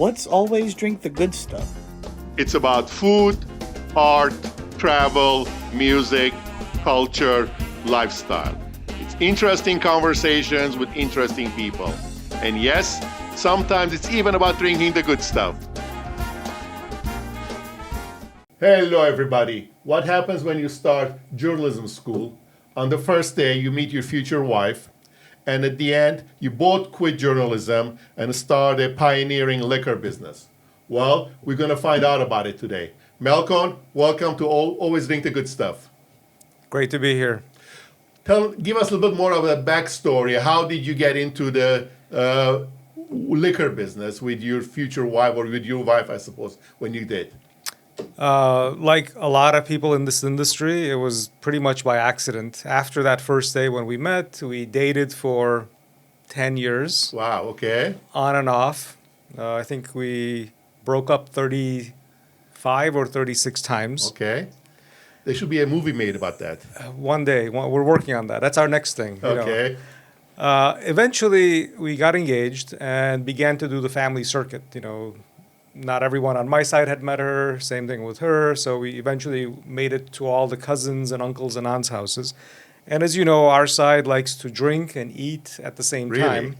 Let's always drink the good stuff. It's about food, art, travel, music, culture, lifestyle. It's interesting conversations with interesting people. And yes, sometimes it's even about drinking the good stuff. Hello, everybody. What happens when you start journalism school? On the first day, you meet your future wife, and at the end, you both quit journalism and start a pioneering liquor business. Well, we're going to find out about it today. Malcolm, welcome to Always Drink the Good Stuff. Great to be here. Give us a little bit more of a backstory. How did you get into the liquor business with your future wife, or with your wife, I suppose, when you did? Like a lot of people in this industry, it was pretty much by accident. After that first day when we met, we dated for 10 years. Wow, okay. On and off. I think we broke up 35 or 36 times. Okay. There should be a movie made about that. One day. We're working on that. That's our next thing. Okay. Eventually, we got engaged and began to do the family circuit. Not everyone on my side had met her, same thing with her. So we eventually made it to all the cousins and uncles and aunts' houses. And as you know, our side likes to drink and eat at the same time.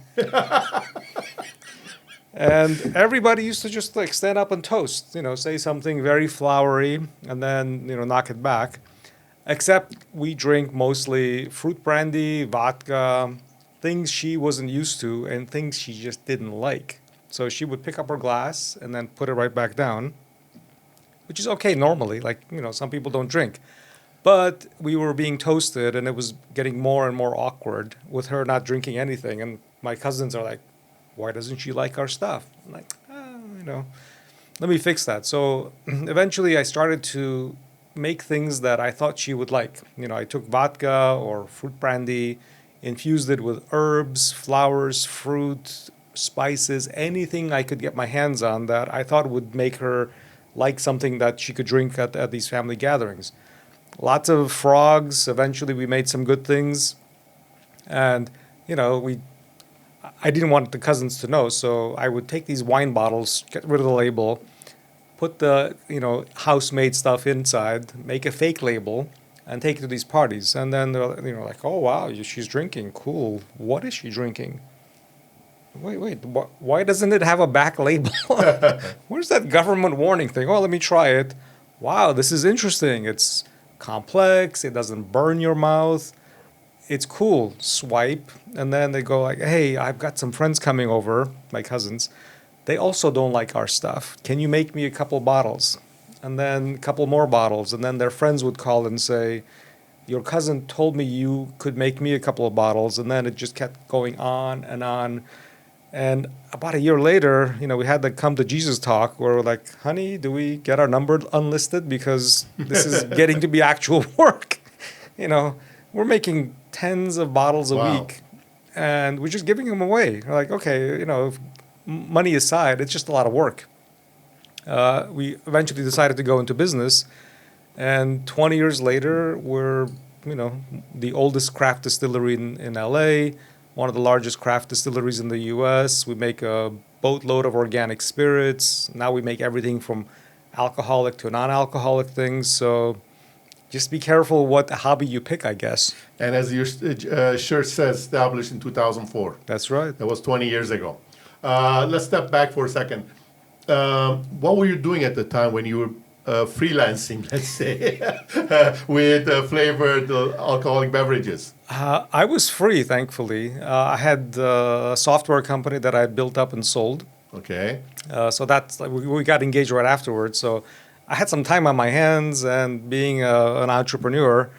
And everybody used to just stand up and toast, say something very flowery and then, knock it back. Except we drink mostly fruit brandy, vodka, things she wasn't used to and things she just didn't like. So she would pick up her glass and then put it right back down, which is okay normally. Some people don't drink. But we were being toasted, and it was getting more and more awkward with her not drinking anything. And my cousins are like, why doesn't she like our stuff? I'm like, let me fix that. So eventually I started to make things that I thought she would like. I took vodka or fruit brandy, infused it with herbs, flowers, fruit, spices, anything I could get my hands on that I thought would make her like something that she could drink at these family gatherings. Lots of frogs. Eventually we made some good things. And, I didn't want the cousins to know, so I would take these wine bottles, get rid of the label, put the, house-made stuff inside, make a fake label, and take it to these parties. And then they're, like, oh, wow, she's drinking. Cool. What is she drinking? Wait, why doesn't it have a back label? Where's that government warning thing? Oh, let me try it. Wow, this is interesting. It's complex. It doesn't burn your mouth. It's cool. Swipe. And then they go like, hey, I've got some friends coming over, my cousins. They also don't like our stuff. Can you make me a couple bottles? And then a couple more bottles. And then their friends would call and say, your cousin told me you could make me a couple of bottles. And then it just kept going on and on. And about a year later, we had the come to Jesus talk where we're like, honey, do we get our number unlisted? Because this is getting to be actual work. We're making tens of bottles a week and we're just giving them away. We're like, okay, money aside, it's just a lot of work. We eventually decided to go into business. And 20 years later, we're, the oldest craft distillery in LA, one of the largest craft distilleries in the U.S. We make a boatload of organic spirits. Now we make everything from alcoholic to non-alcoholic things. So just be careful what hobby you pick, I guess. And as your shirt says, established in 2004. That's right. That was 20 years ago. Let's step back for a second. What were you doing at the time when you were freelancing, let's say, with flavored alcoholic beverages? I was free, thankfully. I had a software company that I built up and sold. Okay. So that's we got engaged right afterwards. So I had some time on my hands, and being an entrepreneur,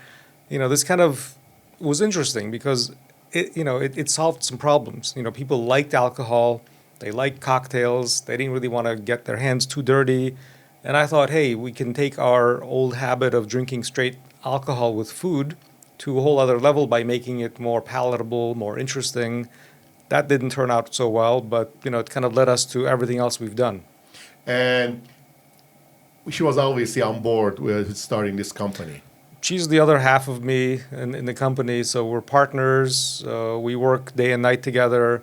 this kind of was interesting because it solved some problems. People liked alcohol, they liked cocktails, they didn't really want to get their hands too dirty. And I thought, hey, we can take our old habit of drinking straight alcohol with food to a whole other level by making it more palatable, more interesting. That didn't turn out so well, but it kind of led us to everything else we've done. And she was obviously on board with starting this company. She's the other half of me in the company, so we're partners. We work day and night together,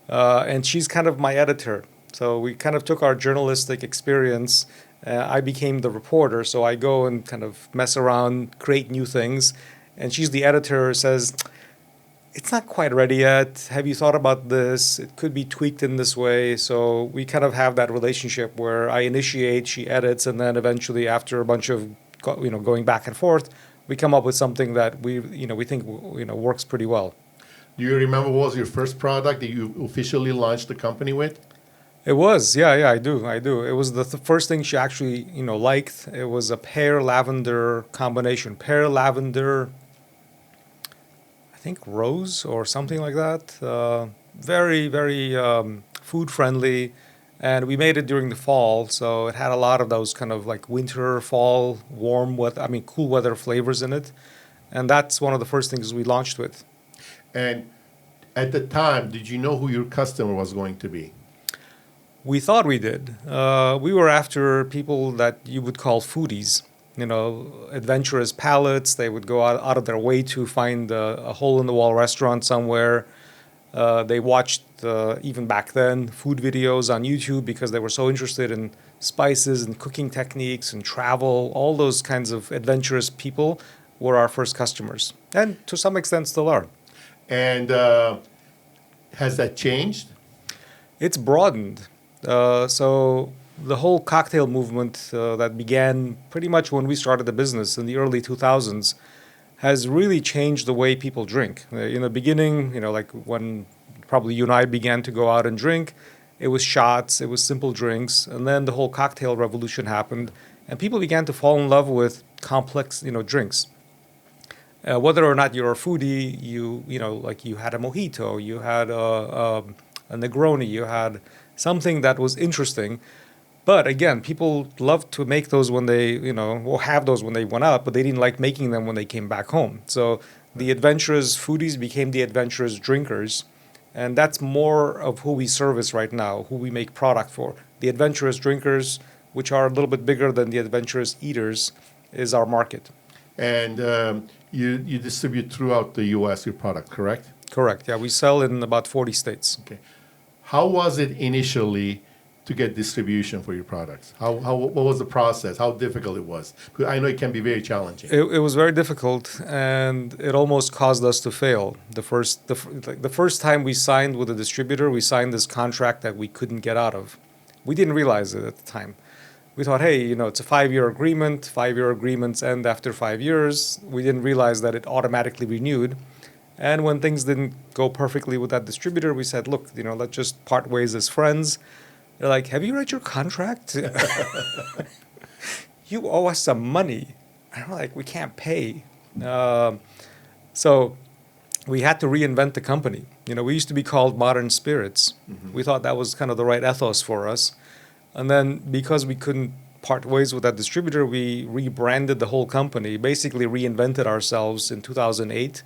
and she's kind of my editor. So we kind of took our journalistic experience. I became the reporter, so I go and kind of mess around, create new things. And she's the editor, says, it's not quite ready yet. Have you thought about this? It could be tweaked in this way. So we kind of have that relationship where I initiate, she edits, and then eventually after a bunch of going back and forth, we come up with something that we think works pretty well. Do you remember what was your first product that you officially launched the company with? It was, yeah, I do. It was the first thing she actually, liked. It was a pear lavender combination. Pear lavender, I think rose or something like that. Very, very food friendly. And we made it during the fall, so it had a lot of those kind of like winter, fall, cool weather flavors in it. And that's one of the first things we launched with. And at the time, did you know who your customer was going to be? We thought we did. We were after people that you would call foodies, adventurous palates. They would go out of their way to find a hole-in-the-wall restaurant somewhere. They watched, even back then, food videos on YouTube because they were so interested in spices and cooking techniques and travel. All those kinds of adventurous people were our first customers, and to some extent still are. And has that changed? It's broadened. So the whole cocktail movement that began pretty much when we started the business in the early 2000s has really changed the way people drink. In the beginning, like when probably you and I began to go out and drink, it was shots, it was simple drinks, and then the whole cocktail revolution happened, and people began to fall in love with complex, drinks. Whether or not you're a foodie, like you had a mojito, you had a Negroni, you had something that was interesting. But again, people loved to make those when they, or have those when they went out, but they didn't like making them when they came back home. So the adventurous foodies became the adventurous drinkers. And that's more of who we service right now, who we make product for. The adventurous drinkers, which are a little bit bigger than the adventurous eaters, is our market. And you distribute throughout the U.S. your product, correct? Correct. Yeah, we sell in about 40 states. Okay. How was it initially to get distribution for your products? What was the process? How difficult it was? Because I know it can be very challenging. It was very difficult, and it almost caused us to fail. The first time we signed with a distributor, we signed this contract that we couldn't get out of. We didn't realize it at the time. We thought, hey, it's a 5-year agreement. 5-year agreements end after 5 years. We didn't realize that it automatically renewed. And when things didn't go perfectly with that distributor, we said, look, let's just part ways as friends. They're like, have you read your contract? You owe us some money. And we're like, we can't pay. So we had to reinvent the company. We used to be called Modern Spirits. Mm-hmm. We thought that was kind of the right ethos for us. And then because we couldn't part ways with that distributor, we rebranded the whole company, basically reinvented ourselves in 2008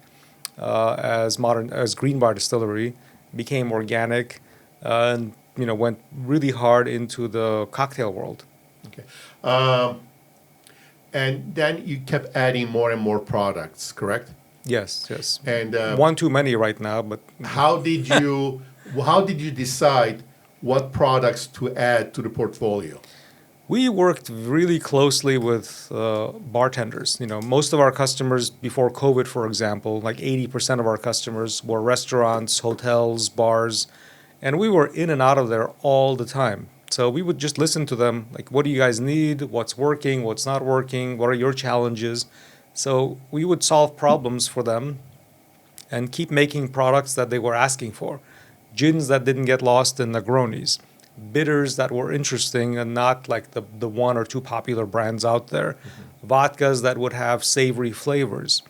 as Green Bar Distillery, became organic, and went really hard into the cocktail world. Okay. And then you kept adding more and more products, correct? Yes. And one too many right now, but how did you decide what products to add to the portfolio? We worked really closely with bartenders. Most of our customers before COVID, for example, like 80% of our customers were restaurants, hotels, bars, and we were in and out of there all the time. So we would just listen to them, like, what do you guys need? What's working? What's not working? What are your challenges? So we would solve problems for them and keep making products that they were asking for. Gins that didn't get lost in Negronis. Bitters that were interesting and not like the one or two popular brands out there. Mm-hmm. Vodkas that would have savory flavors.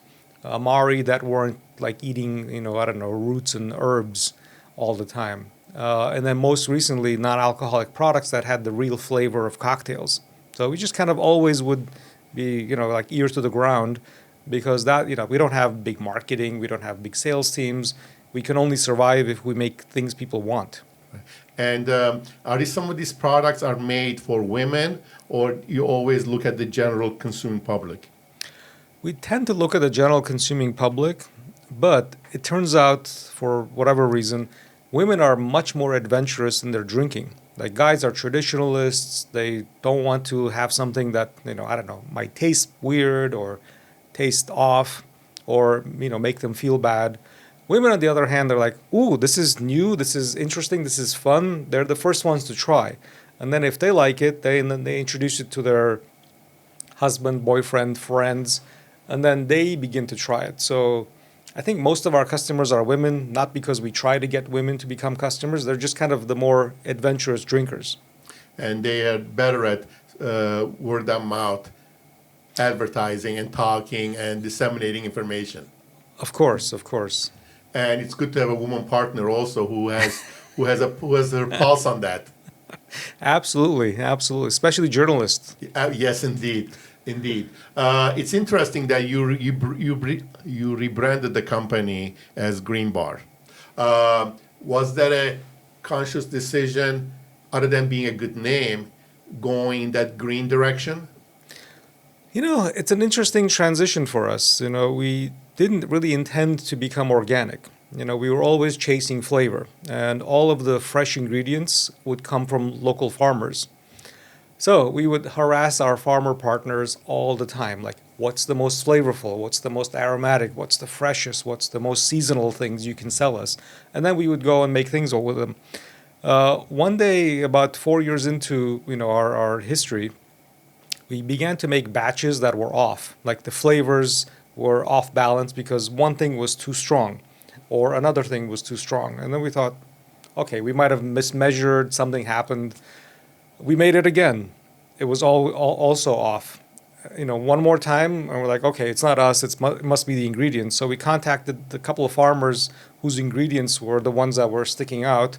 Amari that weren't like eating, roots and herbs all the time. And then most recently, non-alcoholic products that had the real flavor of cocktails. So we just kind of always would be, like ears to the ground, because that, we don't have big marketing, we don't have big sales teams. We can only survive if we make things people want. And are some of these products are made for women, or you always look at the general consuming public? We tend to look at the general consuming public, but it turns out, for whatever reason, women are much more adventurous in their drinking. Like guys are traditionalists. They don't want to have something that, I don't know, might taste weird or taste off or, make them feel bad. Women, on the other hand, they're like, ooh, this is new, this is interesting, this is fun. They're the first ones to try. And then if they like it, then they introduce it to their husband, boyfriend, friends, and then they begin to try it. So I think most of our customers are women, not because we try to get women to become customers. They're just kind of the more adventurous drinkers. And they are better at word of mouth advertising and talking and disseminating information. Of course, of course. And it's good to have a woman partner also who has her pulse on that. Absolutely, absolutely. Especially journalists. Yes, indeed. It's interesting that you rebranded the company as Green Bar. Was that a conscious decision, other than being a good name, going in that green direction? It's an interesting transition for us. We didn't really intend to become organic. We were always chasing flavor, and all of the fresh ingredients would come from local farmers. So we would harass our farmer partners all the time, like, what's the most flavorful? What's the most aromatic? What's the freshest? What's the most seasonal things you can sell us? And then we would go and make things with them. One day, about 4 years into our history, we began to make batches that were off. Like the flavors were off balance because one thing was too strong or another thing was too strong. And then we thought, okay, we might have mismeasured, something happened. We made it again. It was also off. One more time, and we're like, okay, it's not us, it must be the ingredients. So we contacted a couple of farmers whose ingredients were the ones that were sticking out.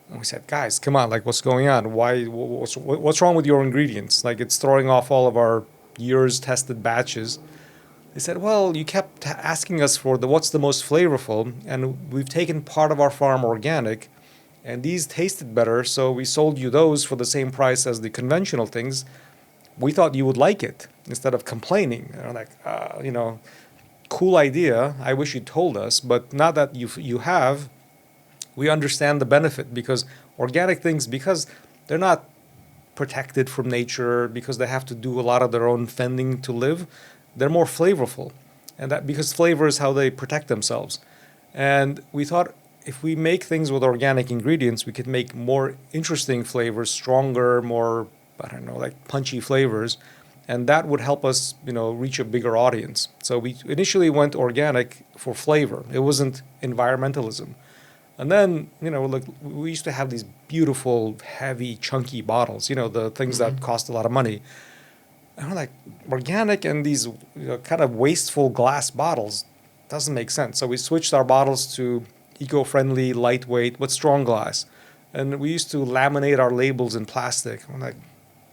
And we said, guys, come on, like, what's going on? What's wrong with your ingredients? Like, it's throwing off all of our years tested batches. They said, well, you kept asking us for what's the most flavorful, and we've taken part of our farm organic, and these tasted better, so we sold you those for the same price as the conventional things. We thought you would like it instead of complaining. And I'm like, cool idea. I wish you told us, but now that you have, we understand the benefit, because organic things, because they're not protected from nature, because they have to do a lot of their own fending to live, they're more flavorful. And that because flavor is how they protect themselves. And we thought if we make things with organic ingredients, we could make more interesting flavors, stronger, more, like punchy flavors. And that would help us, reach a bigger audience. So we initially went organic for flavor. It wasn't environmentalism. And then, like we used to have these beautiful, heavy, chunky bottles, the things that cost a lot of money. And we're like, organic and these kind of wasteful glass bottles doesn't make sense. So we switched our bottles to eco-friendly, lightweight, but strong glass. And we used to laminate our labels in plastic. I'm like,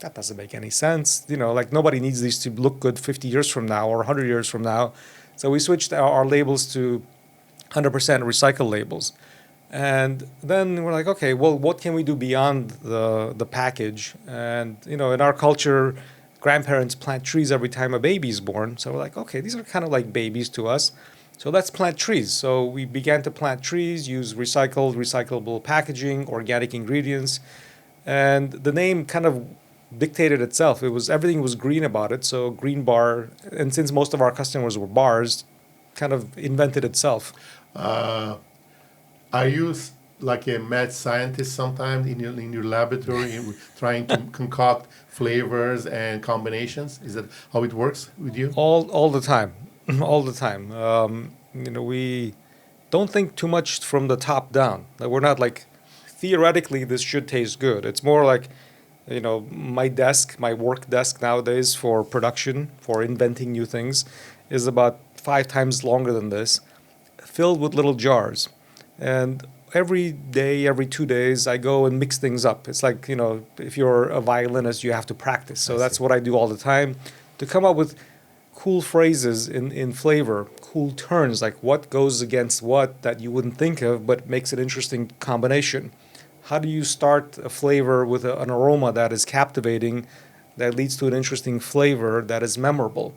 that doesn't make any sense. Like nobody needs these to look good 50 years from now or 100 years from now. So we switched our labels to 100% recycled labels. And then we're like, okay, well, what can we do beyond the package? And, in our culture, grandparents plant trees every time a baby is born. So we're like, okay, these are kind of like babies to us. So let's plant trees. So we began to plant trees, use recyclable packaging, organic ingredients. And the name kind of dictated itself. Everything was green about it. So Green Bar, and since most of our customers were bars, kind of invented itself. Are you like a mad scientist sometimes in your laboratory trying to concoct flavors and combinations? Is that how it works with you? All the time. All the time. We don't think too much from the top down. Like, we're not like, theoretically, this should taste good. It's more like, my work desk nowadays for production, for inventing new things, is about 5 times longer than this, filled with little jars. And every day, every 2 days, I go and mix things up. It's like, if you're a violinist, you have to practice. So that's what I do all the time, to come up with cool phrases in flavor, cool turns, like what goes against what that you wouldn't think of, but makes an interesting combination. How do you start a flavor with an aroma that is captivating, that leads to an interesting flavor that is memorable?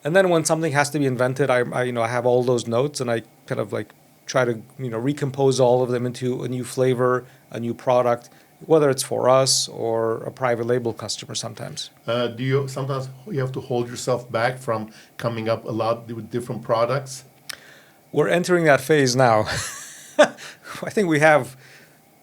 And then when something has to be invented, I have all those notes, and I kind of like try to recompose all of them into a new flavor, a new product, whether it's for us or a private label customer sometimes. Do you sometimes you have to hold yourself back from coming up a lot with different products? We're entering that phase now. I think we have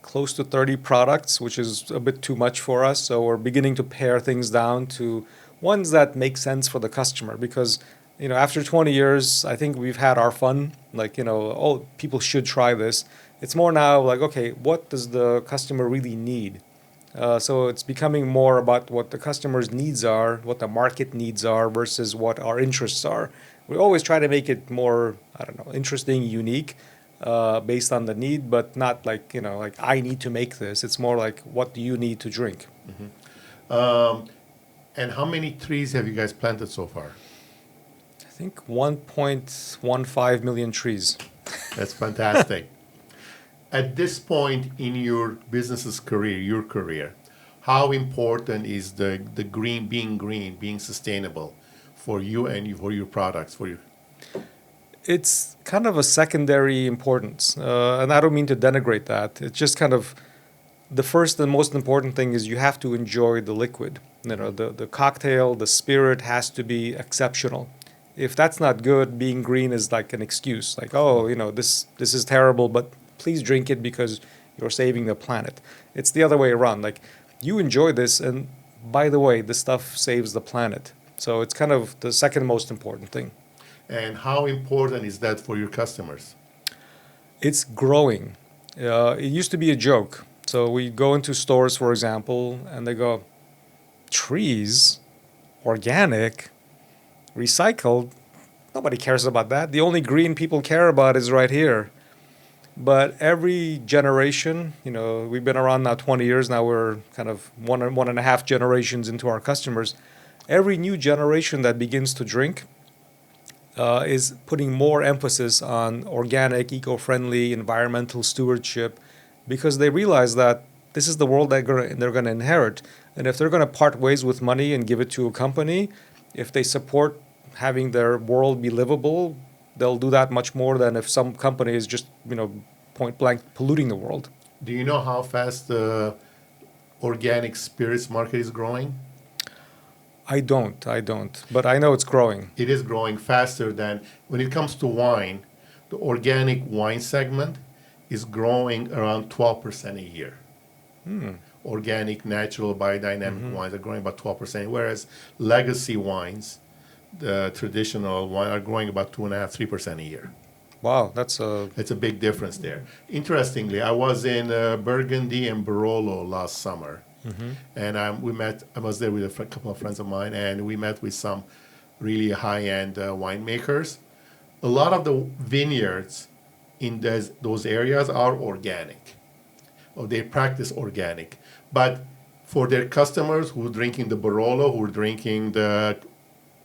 close to 30 products, which is a bit too much for us. So we're beginning to pare things down to ones that make sense for the customer. Because, after 20 years, I think we've had our fun. Like, oh, people should try this. It's more now like, okay, what does the customer really need? So it's becoming more about what the customer's needs are, what the market needs are versus what our interests are. We always try to make it more, interesting, unique, based on the need, but not like, like I need to make this. It's more like, what do you need to drink? And how many trees have you guys planted so far? I think 1.15 million trees. That's fantastic. At this point in your business's career, your career, how important is the green, being sustainable for you and for your products, for your? It's kind of a secondary importance, and I don't mean to denigrate that. It's just kind of the first and most important thing is you have to enjoy the liquid. The cocktail, the spirit has to be exceptional. If that's not good, being green is like an excuse. Like, oh, this is terrible, but please drink it because you're saving the planet. It's the other way around. Like, you enjoy this, and by the way, this stuff saves the planet. So it's kind of the second most important thing. And how important is that for your customers? It's growing. It used to be a joke. So we go into stores, for example, and they go, trees, organic, recycled. Nobody cares about that. The only green people care about is right here. But every generation, we've been around now 20 years. Now we're kind of one and a half generations into our customers. Every new generation that begins to drink is putting more emphasis on organic, eco-friendly, environmental stewardship, because they realize that this is the world that they're going to inherit. And if they're going to part ways with money and give it to a company, if they support having their world be livable, they'll do that much more than if some company is just, point blank polluting the world. Do you know how fast the organic spirits market is growing? I don't. But I know it's growing. It is growing faster than, when it comes to wine, the organic wine segment is growing around 12% a year. Organic, natural, biodynamic wines are growing about 12%, whereas legacy wines, the traditional wine, are growing about 2.5%, 3% a year. Wow, that's It's a big difference there. Interestingly, I was in Burgundy and Barolo last summer, and I was there with a couple of friends of mine, and we met with some really high-end winemakers. A lot of the vineyards in those areas are organic, or they practice organic. But for their customers who are drinking the Barolo, who are drinking the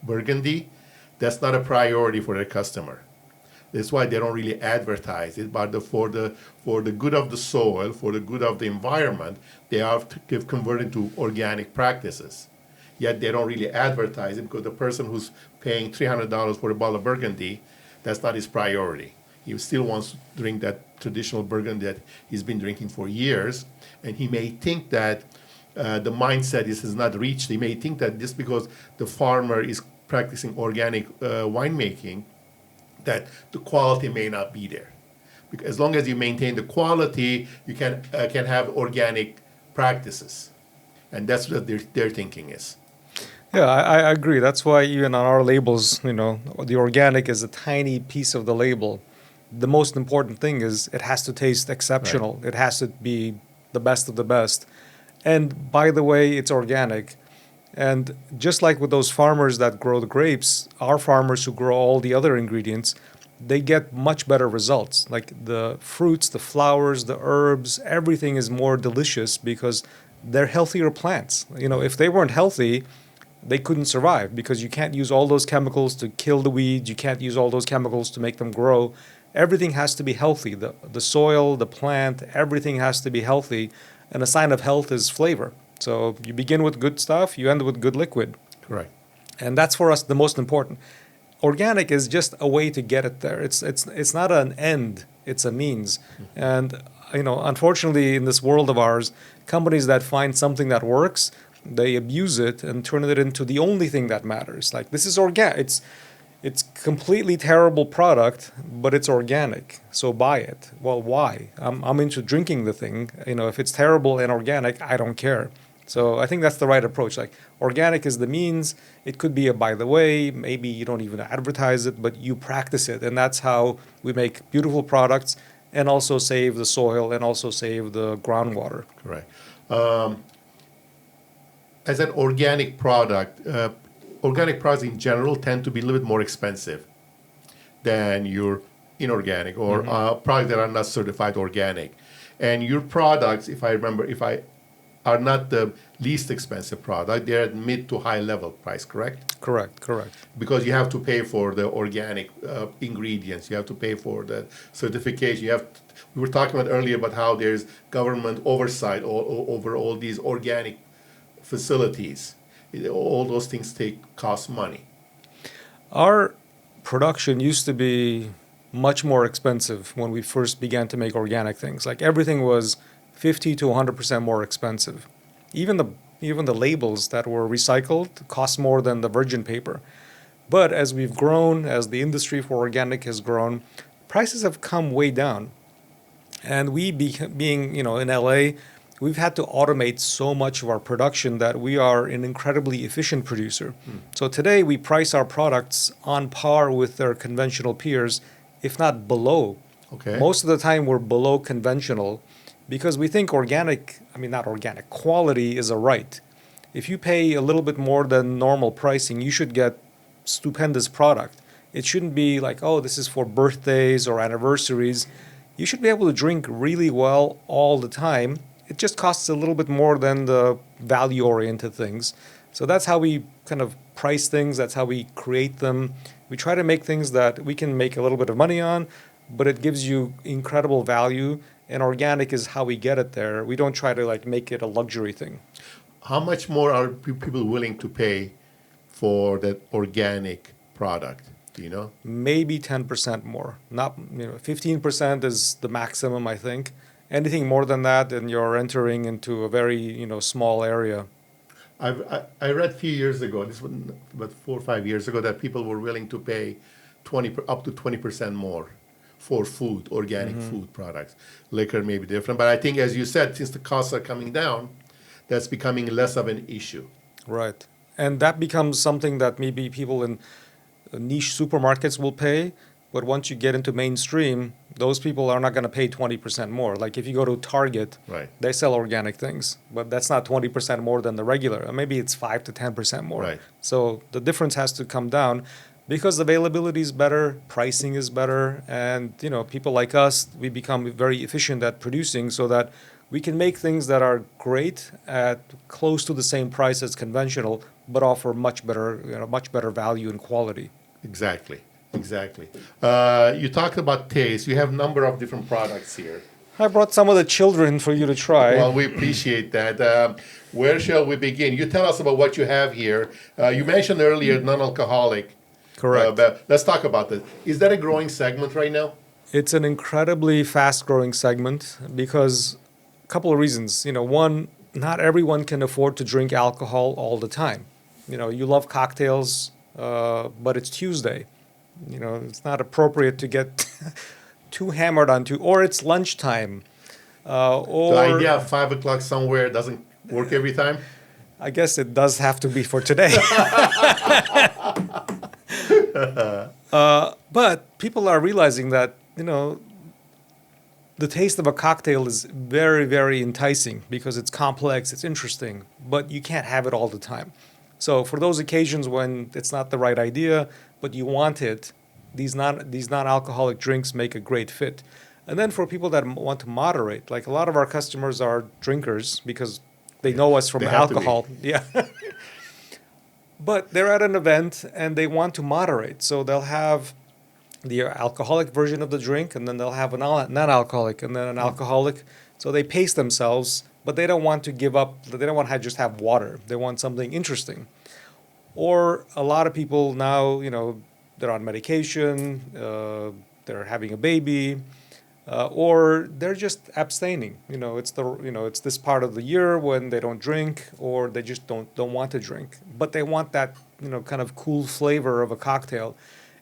Burgundy, that's not a priority for their customer. That's why they don't really advertise it. But for the good of the soil, for the good of the environment, they've converted to organic practices. Yet they don't really advertise it, because the person who's paying $300 for a bottle of Burgundy, that's not his priority. He still wants to drink that traditional Burgundy that he's been drinking for years, and he may think that the mindset has not reached. He may think that just because the farmer is practicing organic winemaking, that the quality may not be there. Because as long as you maintain the quality, you can have organic practices, and that's what their thinking is. Yeah, I agree. That's why even on our labels, the organic is a tiny piece of the label. The most important thing is it has to taste exceptional. Right. It has to be the best of the best. And by the way, it's organic. And just like with those farmers that grow the grapes, our farmers who grow all the other ingredients, they get much better results. Like the fruits, the flowers, the herbs, everything is more delicious because they're healthier plants. If they weren't healthy, they couldn't survive, because you can't use all those chemicals to kill the weeds. You can't use all those chemicals to make them grow. Everything has to be healthy. The soil, the plant, everything has to be healthy. And a sign of health is flavor. So you begin with good stuff, you end with good liquid. Correct. And that's for us the most important. Organic is just a way to get it there. It's not an end, it's a means. And unfortunately, in this world of ours, companies that find something that works, they abuse it and turn it into the only thing that matters. Like, this is organic. It's completely terrible product, but it's organic, so buy it. Well, why? I'm into drinking the thing. If it's terrible and organic, I don't care. So I think that's the right approach. Like, organic is the means. It could be a by the way. Maybe you don't even advertise it, but you practice it. And that's how we make beautiful products and also save the soil and also save the groundwater. Correct. As an organic products in general tend to be a little bit more expensive than your inorganic or products that are not certified organic. And your products, if I are not the least expensive product. They're at mid to high level price, correct? Correct. Because you have to pay for the organic ingredients. You have to pay for the certification. We were talking about earlier about how there's government oversight over all these organic facilities. All those things cost money. Our production used to be much more expensive when we first began to make organic things. Like, everything was 50 to 100% more expensive. Even the labels that were recycled cost more than the virgin paper. But as we've grown, as the industry for organic has grown, prices have come way down. And being in LA, we've had to automate so much of our production that we are an incredibly efficient producer. So today we price our products on par with their conventional peers, if not below. Okay. Most of the time we're below conventional because we think quality is a right. If you pay a little bit more than normal pricing, you should get stupendous product. It shouldn't be like, oh, this is for birthdays or anniversaries. You should be able to drink really well all the time. It just costs a little bit more than the value-oriented things. So that's how we kind of price things. That's how we create them. We try to make things that we can make a little bit of money on, but it gives you incredible value. And organic is how we get it there. We don't try to make it a luxury thing. How much more are people willing to pay for that organic product? Do you know? Maybe 10% more. Not 15% is the maximum, I think. Anything more than that, and you're entering into a very small area. I read a few years ago, this was about 4 or 5 years ago, that people were willing to pay up to 20% more for food, organic food products. Liquor may be different, but I think, as you said, since the costs are coming down, that's becoming less of an issue. Right. And that becomes something that maybe people in niche supermarkets will pay, but once you get into mainstream, those people are not going to pay 20% more. Like, if you go to Target, Right. They sell organic things, but that's not 20% more than the regular. Maybe it's 5 to 10% more. Right. So the difference has to come down because availability is better, pricing is better, and people like us, we become very efficient at producing so that we can make things that are great at close to the same price as conventional, but offer much better value and quality. Exactly. You talked about taste. You have a number of different products here. I brought some of the children for you to try. Well, we appreciate that. Where shall we begin? You tell us about what you have here. You mentioned earlier non-alcoholic. Correct. But let's talk about that. Is that a growing segment right now? It's an incredibly fast-growing segment because a couple of reasons. One, not everyone can afford to drink alcohol all the time. You love cocktails, but it's Tuesday. It's not appropriate to get too hammered onto, or it's lunchtime. Or The idea of 5 o'clock somewhere doesn't work every time? I guess it does have to be for today. But people are realizing that, the taste of a cocktail is very, very enticing because it's complex, it's interesting, but you can't have it all the time. So for those occasions when it's not the right idea, but you want it, these non-alcoholic drinks make a great fit. And then for people that want to moderate, like a lot of our customers are drinkers because they know us from They have to be. alcohol. Yeah. But they're at an event and they want to moderate. So they'll have the alcoholic version of the drink, and then they'll have a non-alcoholic, and then an alcoholic. So they pace themselves, but they don't want to give up. They don't want to just have water. They want something interesting. Or a lot of people now, they're on medication, they're having a baby, or they're just abstaining. It's this part of the year when they don't drink, or they just don't want to drink, but they want that kind of cool flavor of a cocktail.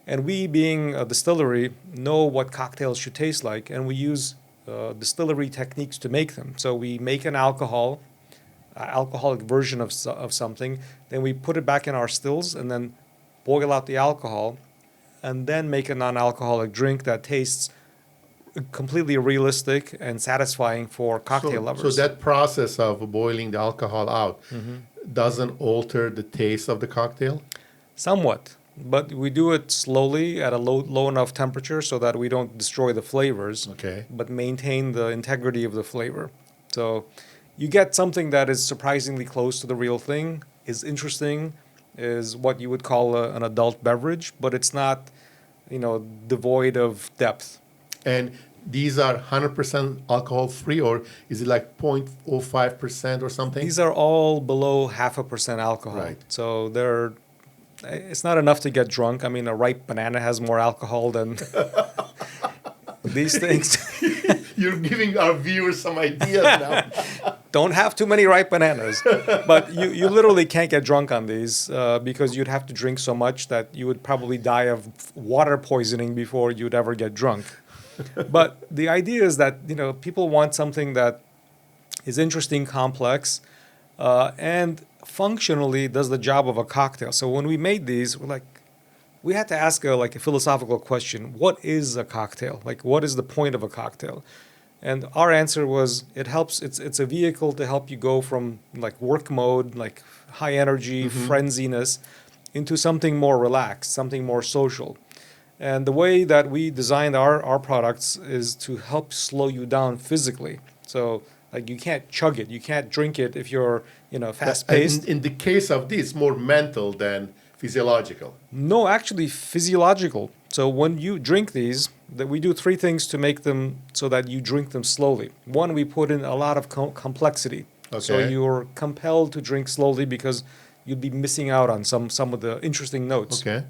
And we, being a distillery, know what cocktails should taste like, and we use distillery techniques to make them. So we make an alcoholic version of something, then we put it back in our stills, and then boil out the alcohol, and then make a non-alcoholic drink that tastes completely realistic and satisfying for cocktail lovers. So that process of boiling the alcohol out doesn't alter the taste of the cocktail? Somewhat, but we do it slowly at a low enough temperature so that we don't destroy the flavors, but maintain the integrity of the flavor. So you get something that is surprisingly close to the real thing, is interesting, is what you would call an adult beverage, but it's not, devoid of depth. And these are 100% alcohol free, or is it like 0.05% or something? These are all below 0.5% alcohol. Right. So it's not enough to get drunk. I mean, a ripe banana has more alcohol than these things. You're giving our viewers some ideas now. Don't have too many ripe bananas. But you literally can't get drunk on these because you'd have to drink so much that you would probably die of water poisoning before you'd ever get drunk. But the idea is that people want something that is interesting, complex, and functionally does the job of a cocktail. So when we made these, we had to ask a philosophical question: what is a cocktail? What is the point of a cocktail? And our answer was, it helps. It's a vehicle to help you go from work mode, high energy, frenziness, into something more relaxed, something more social. And the way that we designed our products is to help slow you down physically. So you can't chug it, you can't drink it if you're fast paced. In the case of this, more mental than physiological. No, actually physiological. So when you drink these, that we do three things to make them so that you drink them slowly. One, we put in a lot of complexity. Okay. So you're compelled to drink slowly because you'd be missing out on some of the interesting notes. Okay.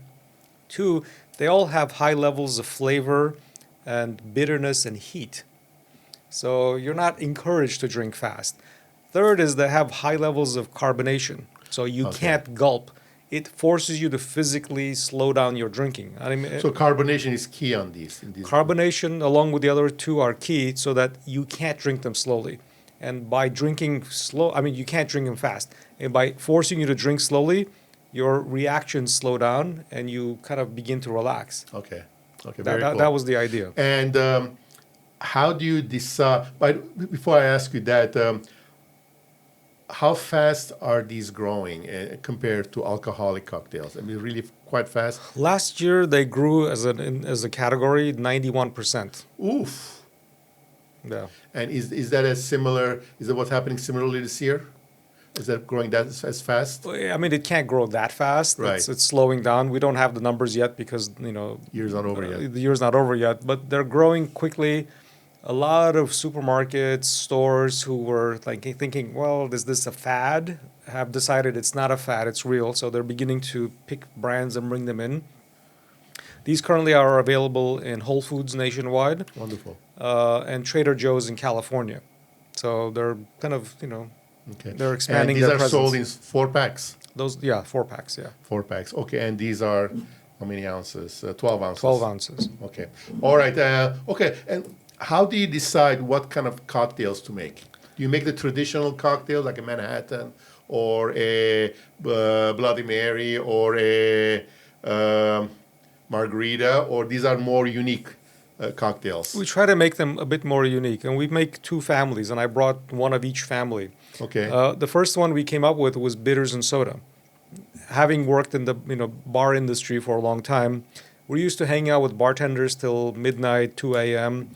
Two, they all have high levels of flavor and bitterness and heat. So you're not encouraged to drink fast. Third is they have high levels of carbonation. So you can't gulp. It forces you to physically slow down your drinking. So carbonation is key on these. Carbonation, along with the other two, are key so that you can't drink them slowly. And by drinking you can't drink them fast. And by forcing you to drink slowly, your reactions slow down and you kind of begin to relax. Okay. That was the idea. And how do you decide? Before I ask you that, how fast are these growing compared to alcoholic cocktails? I mean, really quite fast. Last year they grew as a category 91%. Oof. Yeah. And is that is that what's happening similarly this year? Is that growing as fast? I mean, it can't grow that fast. Right. It's slowing down. We don't have the numbers yet because, Year's not over yet. The year's not over yet, but they're growing quickly. A lot of supermarkets, stores who were thinking, well, is this a fad? Have decided it's not a fad, it's real. So they're beginning to pick brands and bring them in. These currently are available in Whole Foods nationwide. Wonderful. And Trader Joe's in California. So they're kind of, Okay. they're expanding their their presence. presence. Sold in 4-packs? 4-packs, yeah. 4-packs. Okay, and these are how many ounces? 12 ounces? 12 ounces. Okay. All right. Okay, and how do you decide what kind of cocktails to make? Do you make the traditional cocktail like a Manhattan or a Bloody Mary or a margarita, or these are more unique cocktails? We try to make them a bit more unique, and we make two families, and I brought one of each family. Okay. The first one we came up with was bitters and soda. Having worked in the bar industry for a long time, we used to hang out with bartenders till midnight, 2 a.m.,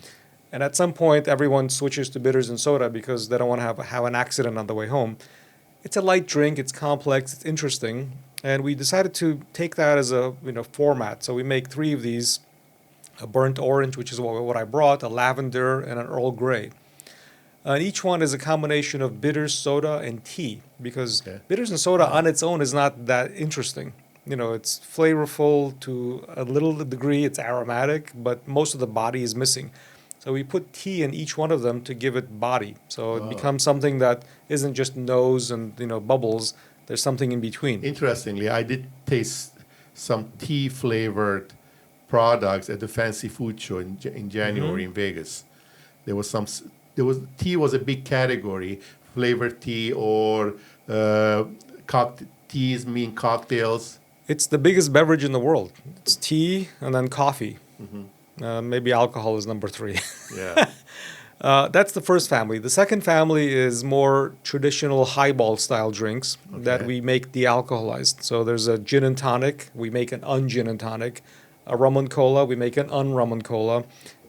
and at some point, everyone switches to bitters and soda because they don't want to have an accident on the way home. It's a light drink. It's complex. It's interesting. And we decided to take that as a format. So we make three of these: a burnt orange, which is what I brought, a lavender, and an Earl Grey. And each one is a combination of bitters, soda, and tea, because bitters and soda on its own is not that interesting. It's flavorful to a little degree. It's aromatic, but most of the body is missing. So we put tea in each one of them to give it body. So it becomes something that isn't just nose and bubbles. There's something in between. Interestingly, I did taste some tea flavored products at the fancy food show in January in Vegas. There was tea was a big category, flavored tea or teas mean cocktails. It's the biggest beverage in the world. It's tea and then coffee. Maybe alcohol is number 3. Yeah. That's the first family. The second family is more traditional highball style drinks that we make de-alcoholized. So there's a gin and tonic. We make an un-gin and tonic. A rum and cola. We make an un-rum and cola.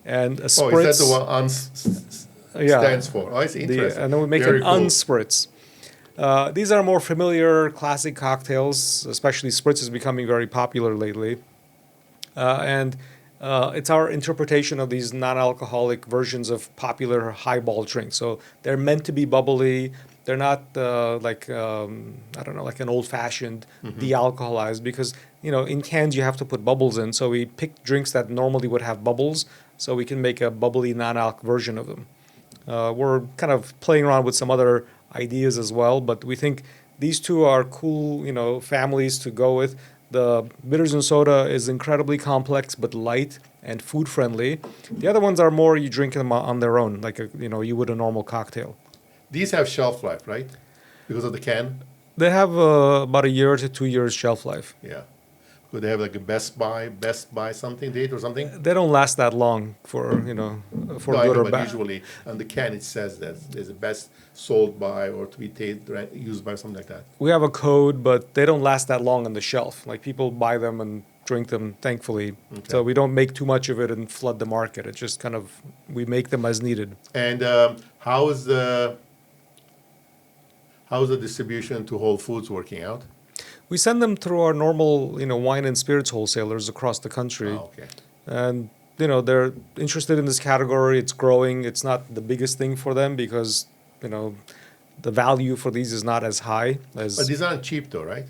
And a spritz. Oh, is that the one stands for? Oh, it's interesting. And then we make Very an cool. un-spritz. These are more familiar classic cocktails, especially spritz is becoming very popular lately. It's our interpretation of these non-alcoholic versions of popular highball drinks. So they're meant to be bubbly. They're not like an old-fashioned de-alcoholized because, in cans you have to put bubbles in. So we pick drinks that normally would have bubbles so we can make a bubbly non-alc version of them. We're kind of playing around with some other ideas as well, but we think these two are cool, families to go with. The bitters and soda is incredibly complex but light and food friendly. The other ones are more you drink them on their own, like you would a normal cocktail. These have shelf life, right? Because of the can? They have about 1 year to 2 years shelf life. Yeah. Could they have like a Best Buy something date or something? They don't last that long for for No, I good know, or but bad. usually on the can it says that there's a best sold by or to be used by something like that. We have a code, but they don't last that long on the shelf. Like people buy them and drink them, thankfully. So we don't make too much of it and flood the market. It's just kind of we make them as needed. And how's the distribution to Whole Foods working out? We send them through our normal, wine and spirits wholesalers across the country. Oh, okay. And, they're interested in this category. It's growing. It's not the biggest thing for them because, the value for these is not as high as... But these aren't cheap though, right?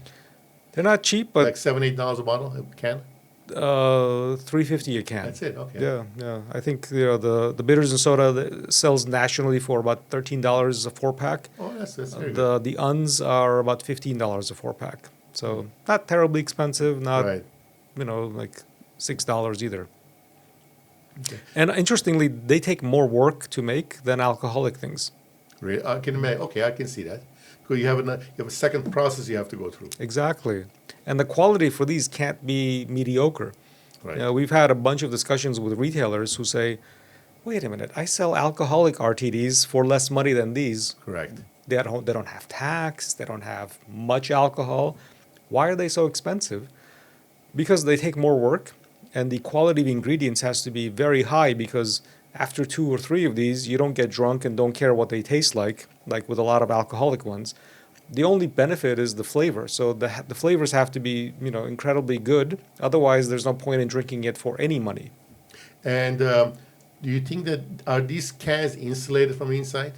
They're not cheap, but... Like $7-8 a bottle, a can? $3.50 a can. That's it, okay. Yeah. I think, the bitters and soda that sells nationally for about $13 a 4-pack. Oh, that's very good. The uns are about $15 a 4-pack. So not terribly expensive, not Right. like $6 either. Okay. And interestingly, they take more work to make than alcoholic things. Really? I can see that. Because you have a second process you have to go through. Exactly. And the quality for these can't be mediocre. Right. We've had a bunch of discussions with retailers who say, wait a minute, I sell alcoholic RTDs for less money than these. Correct. They don't have tax. They don't have much alcohol. Why are they so expensive? Because they take more work, and the quality of ingredients has to be very high because after 2 or 3 of these, you don't get drunk and don't care what they taste like with a lot of alcoholic ones. The only benefit is the flavor. So the flavors have to be, incredibly good. Otherwise, there's no point in drinking it for any money. And do you think that are these cans insulated from the inside?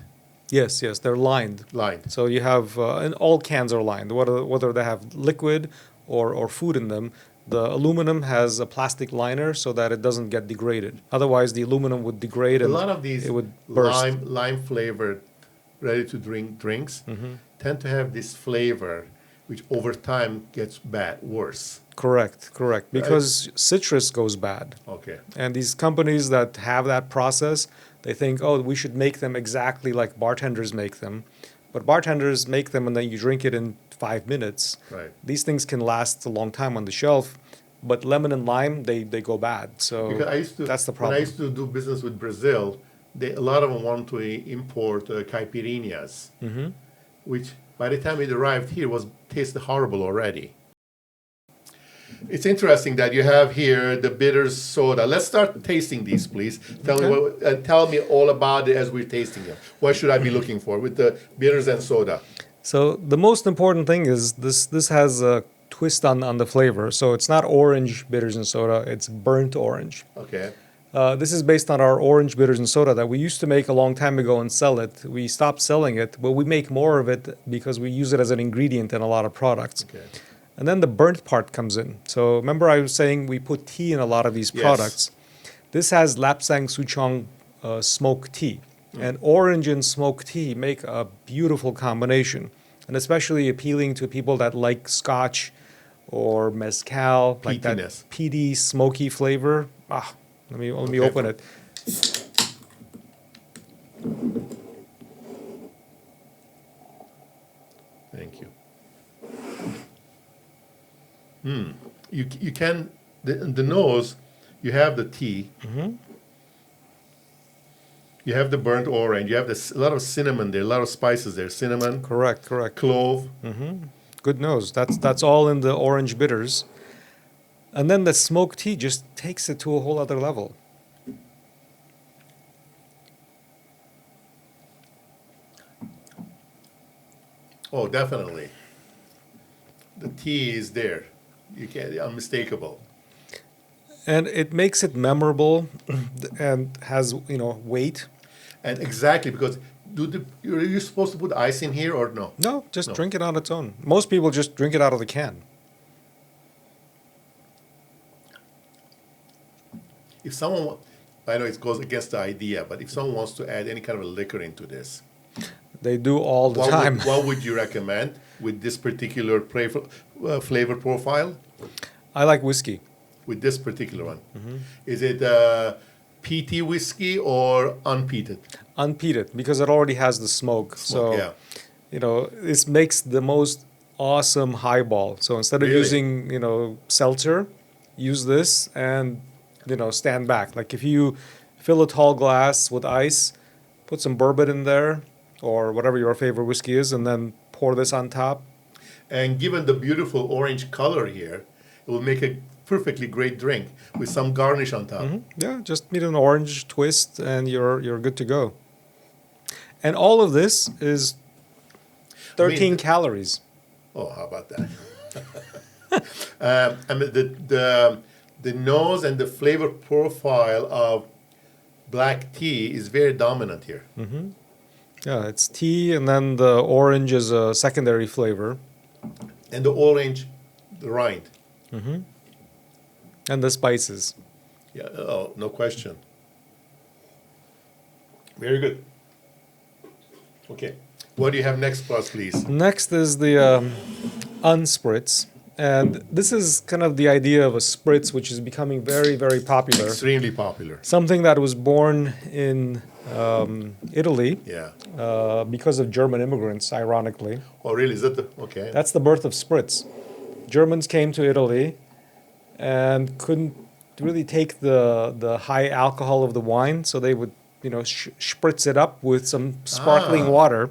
Yes, they're lined. Lined. So you have, and all cans are lined, whether they have liquid or food in them. The aluminum has a plastic liner so that it doesn't get degraded. Otherwise, the aluminum would degrade A and lot of these it would burst. lime flavored, ready to drink drinks tend to have this flavor, which over time gets worse. Correct. Because citrus goes bad. Okay. And these companies that have that process, they think, we should make them exactly like bartenders make them. But bartenders make them and then you drink it in 5 minutes. Right. These things can last a long time on the shelf, but lemon and lime, they go bad. So Because that's the when problem. I used to do business with Brazil, a lot of them want to import caipirinhas, which by the time it arrived here tasted horrible already. It's interesting that you have here the bitters soda. Let's start tasting these, please. Tell me all about it as we're tasting them. What should I be looking for with the bitters and soda? So the most important thing is this has a twist on the flavor. So it's not orange bitters and soda, it's burnt orange. Okay. This is based on our orange bitters and soda that we used to make a long time ago and sell it. We stopped selling it, but we make more of it because we use it as an ingredient in a lot of products. Okay. And then the burnt part comes in. So remember I was saying we put tea in a lot of these Yes. products. This has Lapsang Souchong smoked tea. And orange and smoked tea make a beautiful combination, and especially appealing to people that like Scotch or mezcal, like that Peatiness. peaty, smoky flavor. Let me open it. Thank you. You can the nose. You have the tea. You have the burnt orange. You have a lot of cinnamon there, a lot of spices there. Cinnamon, Correct. clove. Good nose. That's all in the orange bitters. And then the smoked tea just takes it to a whole other level. Oh, definitely. The tea is there. You can't unmistakable. And it makes it memorable and has, weight. And exactly because are you supposed to put ice in here or no? No, just No. drink it on its own. Most people just drink it out of the can. If someone, I know it goes against the idea, but if someone wants to add any kind of a liquor into this, They do all the what time. what would you recommend with this particular flavor profile? I like whiskey. With this particular one, is it peaty whiskey or unpeated? Unpeated, because it already has the smoke. So, yeah. this makes the most awesome highball. So instead of Really? using, seltzer, use this and, stand back. Like if you fill a tall glass with ice, put some bourbon in there or whatever your favorite whiskey is, and then pour this on top. And given the beautiful orange color here, it will make a perfectly great drink with some garnish on top. Yeah, just need an orange twist and you're good to go. And all of this is 13 calories. Oh, how about that? I mean, the nose and the flavor profile of black tea is very dominant here. Yeah, it's tea, and then the orange is a secondary flavor, And the orange, the rind. and the spices. Yeah, oh, no question. Very good. Okay. What do you have next for us, please? Next is the unspritz, and this is kind of the idea of a spritz, which is becoming very, very popular. Extremely popular. Something that was born in Italy Yeah. because of German immigrants, ironically. Oh, really? Is that the okay? That's the birth of spritz. Germans came to Italy and couldn't really take the high alcohol of the wine, so they would spritz it up with some sparkling water.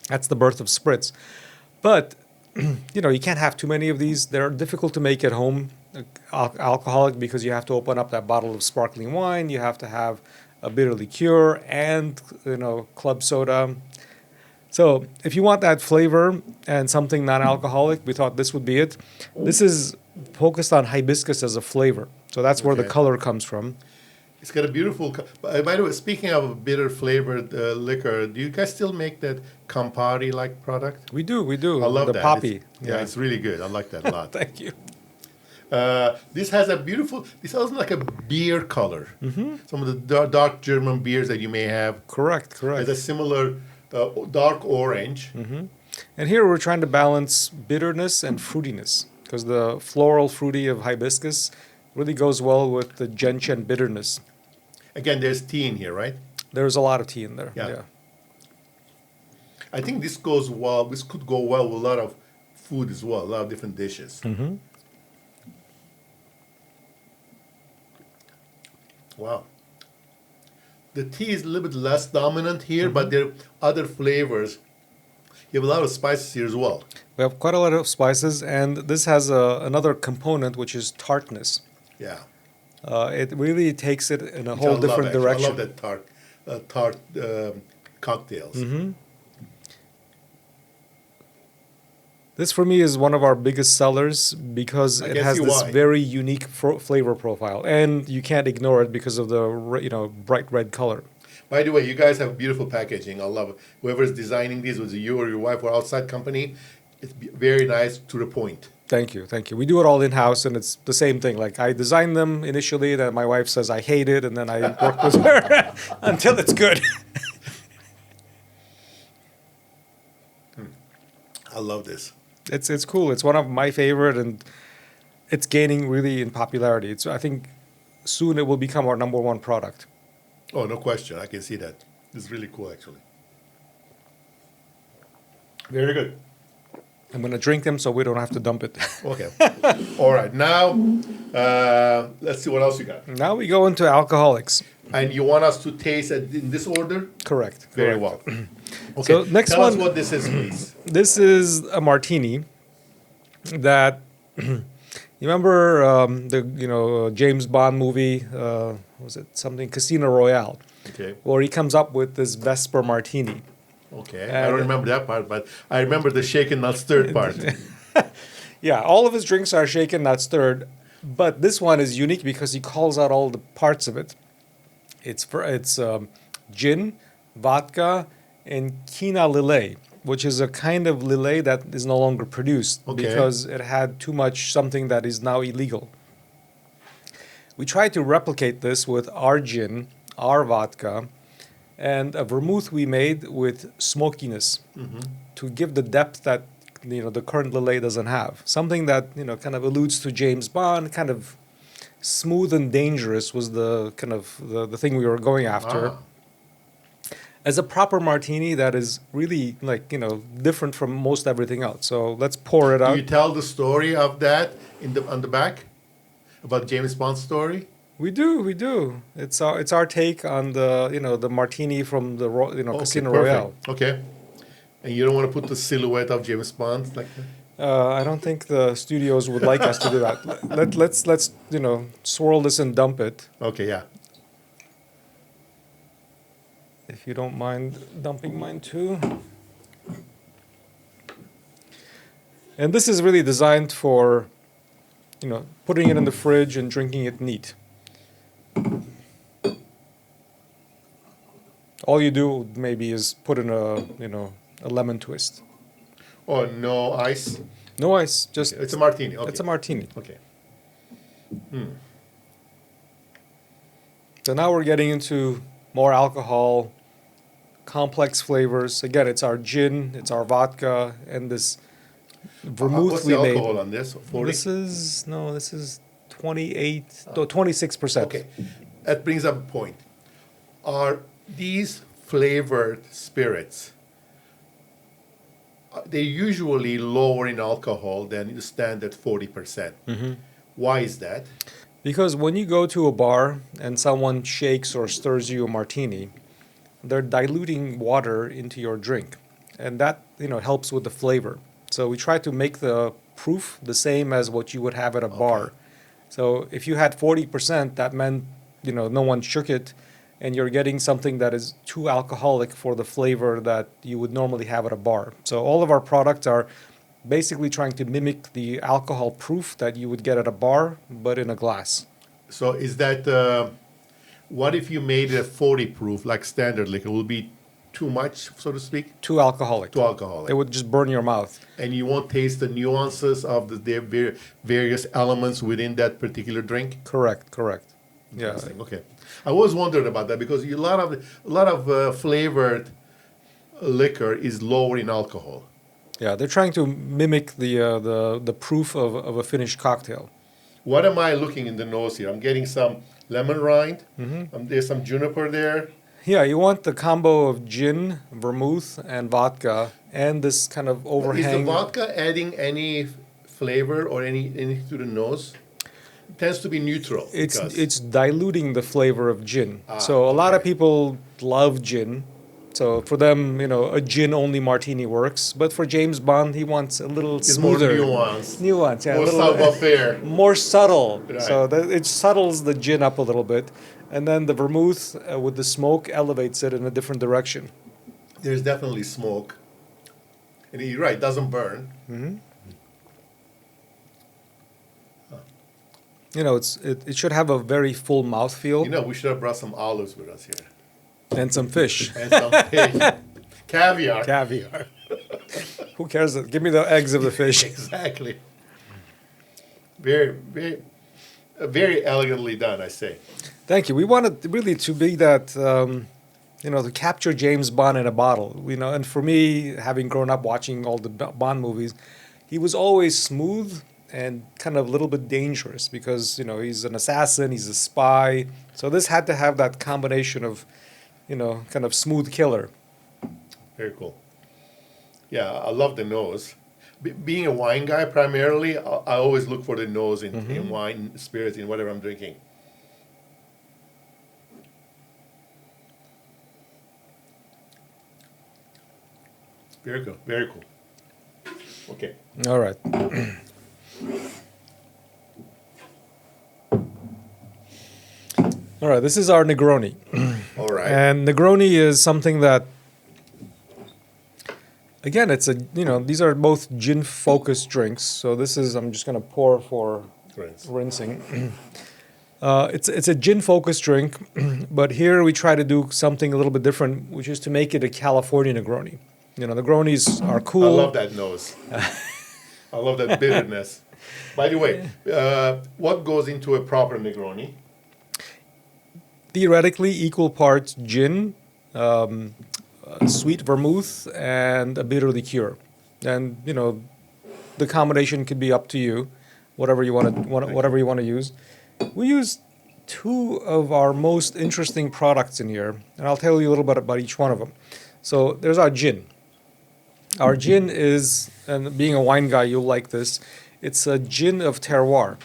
That's the birth of spritz. But you can't have too many of these. They're difficult to make at home, alcoholic, because you have to open up that bottle of sparkling wine. You have to have a bitter liqueur and club soda. So if you want that flavor and something non-alcoholic, we thought this would be it. This is focused on hibiscus as a flavor. So that's where the Okay. color comes from. It's got a beautiful. By the way, speaking of bitter flavored liquor, do you guys still make that Campari-like product? We do. I love the that. poppy. Yeah, it's really good. I like that a lot. Thank you. This has a beautiful. This has like a beer color. Some of the dark German beers that you may have Correct. has a similar dark orange. And here we're trying to balance bitterness and fruitiness, because the floral fruity of hibiscus really goes well with the gentian bitterness. Again, there's tea in here, right? There's a lot of tea in there. Yeah. I think this goes well. This could go well with a lot of food as well, a lot of different dishes. Wow. The tea is a little bit less dominant here, but there are other flavors. You have a lot of spices here as well. We have quite a lot of spices, and this has another component, which is tartness. Yeah. It really takes it in a Which whole I love, different actually. direction. I love that tart cocktails. This for me is one of our biggest sellers because I it can has see this why. very unique flavor profile, and you can't ignore it because of the bright red color. By the way, you guys have beautiful packaging. I love it. Whoever's designing these, was you or your wife or outside company, it's very nice to the point. Thank you, thank you. We do it all in house, and it's the same thing. Like I design them initially, then my wife says I hate it, and then I work with her until it's good. I love this. It's cool. It's one of my favorite, and it's gaining really in popularity. I think soon it will become our number one product. Oh, no question. I can see that. It's really cool, actually. Very good. I'm gonna drink them so we don't have to dump it. Okay. All right. Now, let's see what else you got. Now we go into alcoholics. And you want us to taste it in this order? Correct. Very correct. well. Okay. So next Tell us one- what this is, please. This is a martini that you remember James Bond movie, was it something Casino Royale, Okay. where he comes up with this Vesper Martini. Okay. I don't remember that part, but I remember the shaken not stirred part. Yeah, all of his drinks are shaken, not stirred, but this one is unique because he calls out all the parts of it. It's gin, vodka, and quina lillet, which is a kind of lillet that is no longer produced Okay. because it had too much something that is now illegal. We tried to replicate this with our gin, our vodka, and a vermouth we made with smokiness to give the depth that the current lillet doesn't have. Something that kind of alludes to James Bond, kind of smooth and dangerous was the kind of the thing we were going after. Ah. As a proper martini that is really different from most everything else. So let's pour it Do out. you tell the story of that on the back? About James Bond's story? We do. It's our take on the martini from the Casino perfect. Royale. Okay. And you don't want to put the silhouette of James Bond like that? I don't think the studios would like us to do that. Let's swirl this and dump it. Okay, yeah. If you don't mind dumping mine too. And this is really designed for, putting it in the fridge and drinking it neat. All you do maybe is put in a lemon twist. Oh, no ice? No ice, just It's a martini. Okay. it's a martini. Okay. So now we're getting into more alcohol, complex flavors. Again, it's our gin, it's our vodka, and this vermouth What's we the made. alcohol on this? 40? This is 26%. Okay. That brings up a point. Are these flavored spirits, they're usually lower in alcohol than the standard 40%. Why is that? Because when you go to a bar and someone shakes or stirs you a martini, they're diluting water into your drink, and that helps with the flavor. So we try to make the proof the same as what you would have at a bar. So if you had 40%, that meant no one shook it, and you're getting something that is too alcoholic for the flavor that you would normally have at a bar. So all of our products are basically trying to mimic the alcohol proof that you would get at a bar, but in a glass. So is that, what if you made it 40 proof, like standard liquor? Will it be too much, so to speak? Too alcoholic. Too alcoholic. It would just burn your mouth. And you won't taste the nuances of the various elements within that particular drink? Correct. Yeah. Interesting. Okay. I was wondering about that because a lot of flavored liquor is lower in alcohol. Yeah, they're trying to mimic the proof of a finished cocktail. What am I looking in the nose here? I'm getting some lemon rind. There's some juniper there. Yeah, you want the combo of gin, vermouth, and vodka, and this kind of overhang. Is the vodka adding any flavor or anything to the nose? It tends to be neutral. It's diluting the flavor of gin. So a lot of people love gin. So for them, a gin-only martini works. But for James Bond, he wants a little It's smoother. more nuanced. Nuance, yeah. More a little, savoir-faire. more subtle. Right. So that it subtles the gin up a little bit. And then the vermouth with the smoke elevates it in a different direction. There's definitely smoke. And you're right, it doesn't burn. It should have a very full mouthfeel We should have brought some olives with us here. and some fish. And some pig. Caviar. Caviar. Who cares? Give me the eggs of the fish. Exactly. Very, very, very elegantly done, I say. Thank you. We wanted really to be that, to capture James Bond in a bottle. And for me, having grown up watching all the Bond movies, he was always smooth and kind of a little bit dangerous because, he's an assassin, he's a spy. So this had to have that combination of, kind of smooth killer. Very cool. Yeah, I love the nose. Being a wine guy primarily, I always look for the nose in wine, spirits, in whatever I'm drinking. Very cool. Very cool. Okay. All right. All right, this is our Negroni. All right. And Negroni is something that, again, these are both gin-focused drinks. So this is, I'm just going to pour for rinsing. It's a gin-focused drink, but here we try to do something a little bit different, which is to make it a California Negroni. Negronis are cool. I love that nose. I love that bitterness. By the way, what goes into a proper Negroni? Theoretically, equal parts gin, sweet vermouth, and a bitter liqueur. And, the combination could be up to you, whatever you want to use. We use two of our most interesting products in here, and I'll tell you a little bit about each one of them. So there's our gin. Our gin is, and being a wine guy, you'll like this, it's a gin of terroir.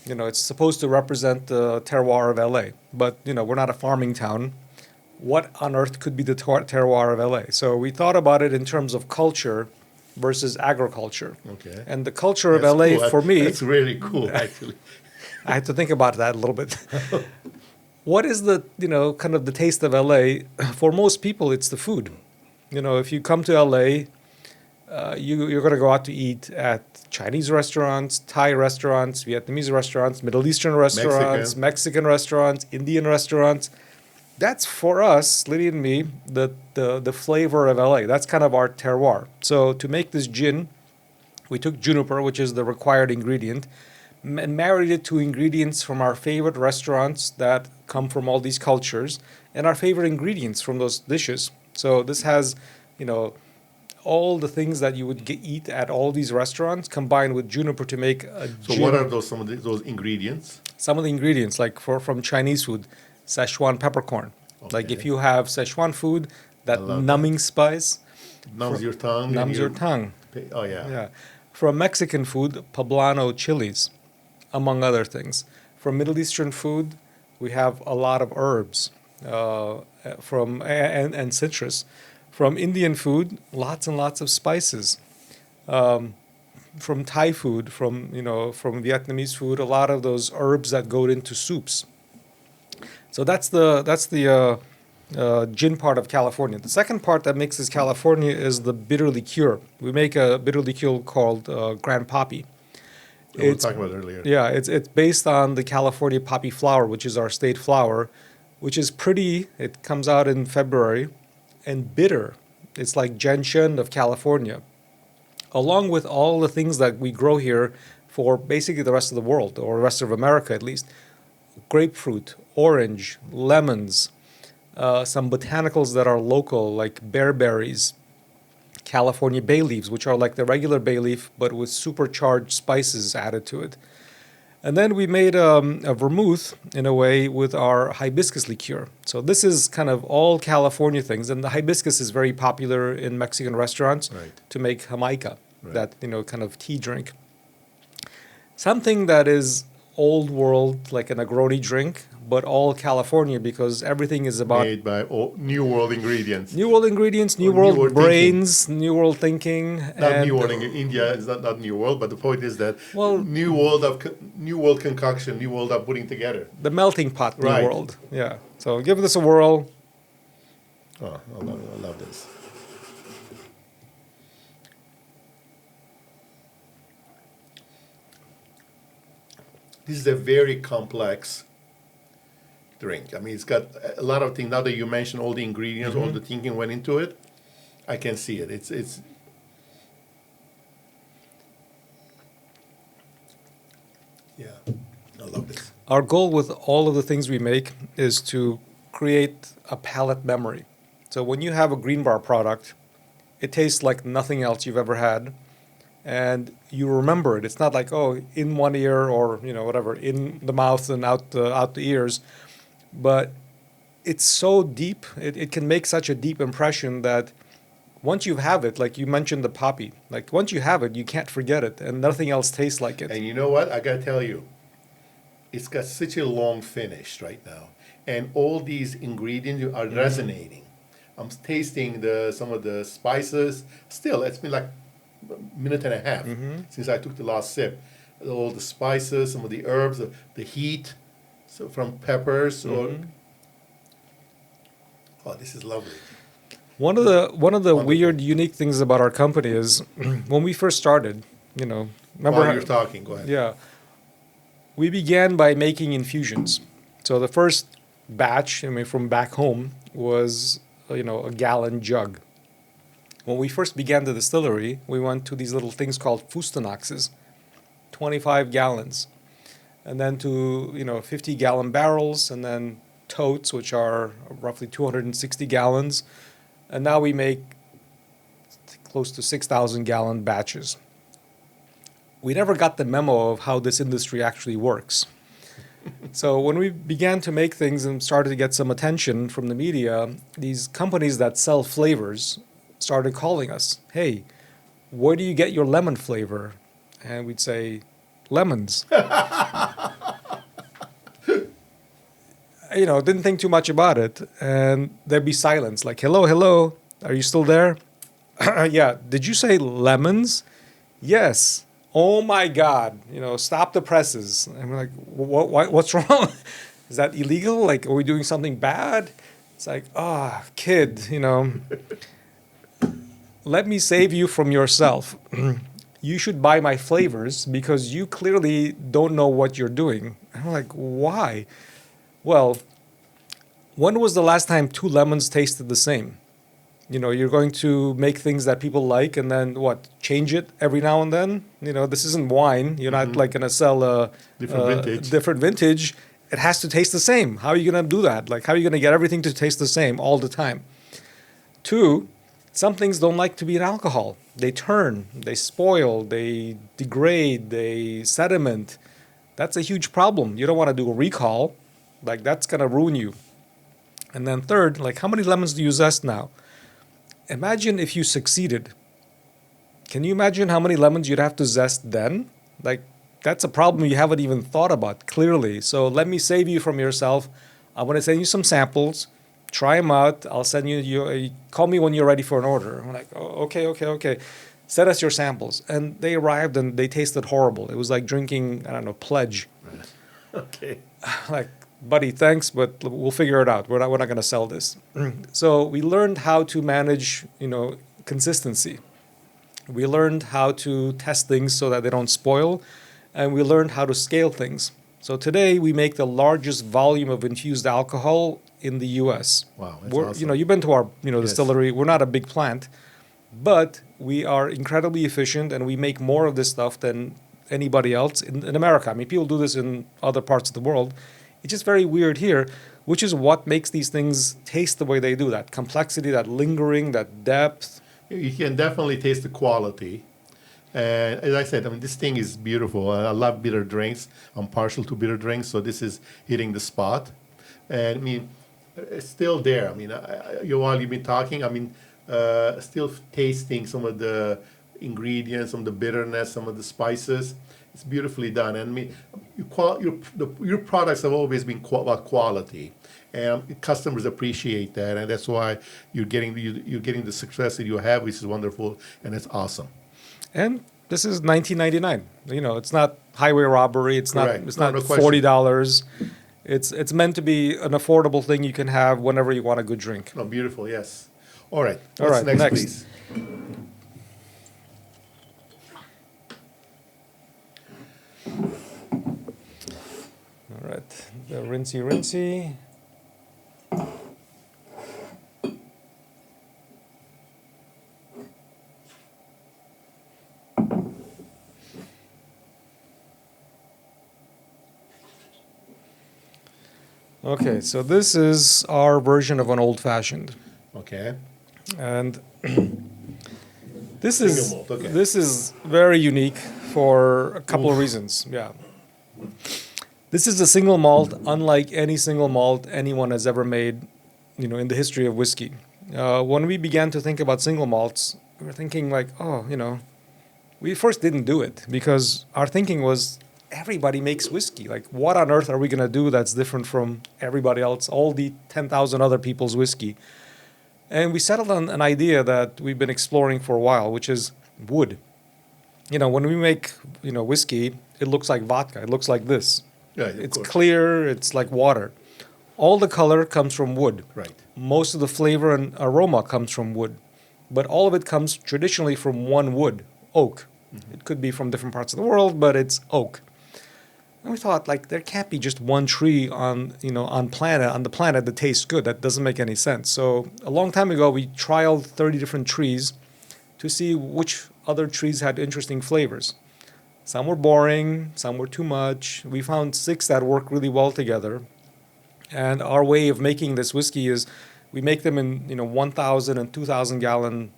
It's supposed to represent the terroir of LA, but, we're not a farming town. What on earth could be the terroir of LA? So we thought about it in terms of culture versus agriculture. Okay. And the culture of LA, cool. for me... That's really cool, actually. I had to think about that a little bit. What is the, kind of the taste of LA? For most people, it's the food. If you come to LA, you're going to go out to eat at Chinese restaurants, Thai restaurants, Vietnamese restaurants, Middle Eastern restaurants, Mexican restaurants, Indian restaurants. That's for us, Lydia and me, the flavor of LA. That's kind of our terroir. So to make this gin, we took juniper, which is the required ingredient, and married it to ingredients from our favorite restaurants that come from all these cultures and our favorite ingredients from those dishes. So this has, all the things that you would eat at all these restaurants combined with juniper to make a So gin. what are those those ingredients? Some of the ingredients, like from Chinese food, Szechuan peppercorn. Okay. Like if you have Szechuan food, that numbing spice Numbs your tongue. numbs your tongue. Oh, yeah. Yeah. From Mexican food, poblano chilies, among other things. From Middle Eastern food, we have a lot of herbs and citrus. From Indian food, lots and lots of spices. From Thai food, from Vietnamese food, a lot of those herbs that go into soups. So that's the gin part of California. The second part that mixes California is the bitter liqueur. We make a bitter liqueur called Grand Poppy. We were talking about it earlier. Yeah, it's based on the California poppy flower, which is our state flower, which is pretty. It comes out in February, and bitter. It's like gentian of California, along with all the things that we grow here for basically the rest of the world, or the rest of America at least. Grapefruit, orange, lemons, some botanicals that are local, like bearberries, California bay leaves, which are like the regular bay leaf, but with supercharged spices added to it. And then we made a vermouth, in a way, with our hibiscus liqueur. So this is kind of all California things. And the hibiscus is very popular in Mexican restaurants to make jamaica, that, kind of tea drink. Something that is old world, like a Negroni drink, but all California, because everything is about... Made by New World ingredients. New World ingredients, New World brains, New World thinking. Not New World. India is not New World, but the point is that New World concoction, New World of putting together. The melting pot New World. Yeah. So give this a whirl. Oh, I love this. This is a very complex drink. I mean, it's got a lot of things. Now that you mentioned all the ingredients, all the thinking went into it, I can see it. It's Yeah, I love this. Our goal with all of the things we make is to create a palate memory. So when you have a green bar product, it tastes like nothing else you've ever had, and you remember it. It's not like, oh, in one ear or whatever, in the mouth and out the ears, but it's so deep. It can make such a deep impression that once you have it, like you mentioned the poppy, like once you have it, you can't forget it, and nothing else tastes like it. And you know what? I gotta tell you, it's got such a long finish right now, and all these ingredients are resonating. I'm tasting some of the spices. Still, it's been like a minute and a half since I took the last sip. All the spices, some of the herbs, the heat, so from peppers or. Oh, this is lovely. One of the Wonderful. weird, unique things about our company is when we first started, remember While how- you're talking, go ahead. Yeah. We began by making infusions. So the first batch, from back home was, a gallon jug. When we first began the distillery, we went to these little things called Fustanaxes, 25 gallons. And then to, 50-gallon barrels, and then totes, which are roughly 260 gallons. And now we make close to 6,000-gallon batches. We never got the memo of how this industry actually works. So when we began to make things and started to get some attention from the media, these companies that sell flavors started calling us. Hey, where do you get your lemon flavor? And we'd say, lemons. Didn't think too much about it. And there'd be silence, like, hello, are you still there? Yeah, did you say lemons? Yes. Oh my God, stop the presses. And we're like, what's wrong? Is that illegal? Like, are we doing something bad? It's like, kid, let me save you from yourself. You should buy my flavors because you clearly don't know what you're doing. And I'm like, why? Well, when was the last time 2 lemons tasted the same? You're going to make things that people like and then change it every now and then? This isn't wine. You're not like going to sell a different vintage. It has to taste the same. How are you going to do that? Like, how are you going to get everything to taste the same all the time? 2, some things don't like to be in alcohol. They turn, they spoil, they degrade, they sediment. That's a huge problem. You don't want to do a recall. Like, that's going to ruin you. And then 3rd, like, how many lemons do you zest now? Imagine if you succeeded. Can you imagine how many lemons you'd have to zest then? Like, that's a problem you haven't even thought about, clearly. So let me save you from yourself. I'm going to send you some samples. Try them out. I'll send you call me when you're ready for an order. I'm like, oh, okay. Send us your samples. And they arrived and they tasted horrible. It was like drinking, Pledge. Right. Okay. Like, buddy, thanks, but we'll figure it out. We're not going to sell this. So we learned how to manage, consistency. We learned how to test things so that they don't spoil, and we learned how to scale things. So today we make the largest volume of infused alcohol in the U.S. Wow, that's awesome. You've been to our, Yes. distillery. We're not a big plant, but we are incredibly efficient, and we make more of this stuff than anybody else in America. I mean, people do this in other parts of the world. It's just very weird here, which is what makes these things taste the way they do. That complexity, that lingering, that depth. You can definitely taste the quality. And as I said, this thing is beautiful. I love bitter drinks. I'm partial to bitter drinks, so this is hitting the spot. And it's still there. While you've been talking, still tasting some of the ingredients, some of the bitterness, some of the spices. It's beautifully done. And your products have always been about quality, and customers appreciate that, and that's why you're getting the success that you have, which is wonderful, and it's awesome. And this is $19.99. It's not highway robbery. It's Correct. not No question. $40. It's meant to be an affordable thing you can have whenever you want a good drink. Oh, beautiful. Yes. All right. All What's right, next. please? All right, the rinsey. Okay, so this is our version of an old-fashioned. Okay. And this Single is malt, okay. this is very unique for a couple of reasons. Yeah. This is a single malt, unlike any single malt anyone has ever made, in the history of whiskey. When we began to think about single malts, we were thinking like, we first didn't do it because our thinking was everybody makes whiskey. Like, what on earth are we going to do that's different from everybody else, all the 10,000 other people's whiskey? And we settled on an idea that we've been exploring for a while, which is wood. When we make, whiskey, it looks like vodka. It looks like this. Yeah, of It's course. clear. It's like water. All the color comes from wood. Right. Most of the flavor and aroma comes from wood. But all of it comes traditionally from one wood, oak. It could be from different parts of the world, but it's oak. And we thought, like, there can't be just one tree on the planet that tastes good. That doesn't make any sense. So a long time ago, we trialed 30 different trees to see which other trees had interesting flavors. Some were boring, some were too much. We found 6 that work really well together. And our way of making this whiskey is we make them in 1,000 and 2,000 gallon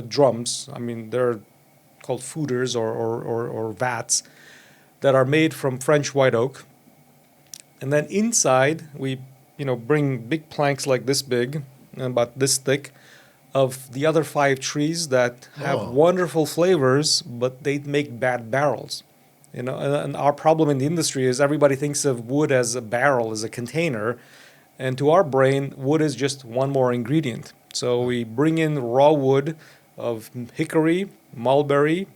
drums. I mean, they're called foeders or vats that are made from French white oak. And then inside, we bring big planks like this big, about this thick, of the other 5 trees that have wonderful flavors, but they make bad barrels. And our problem in the industry is everybody thinks of wood as a barrel, as a container, and to our brain, wood is just one more ingredient. So we bring in raw wood of hickory, mulberry,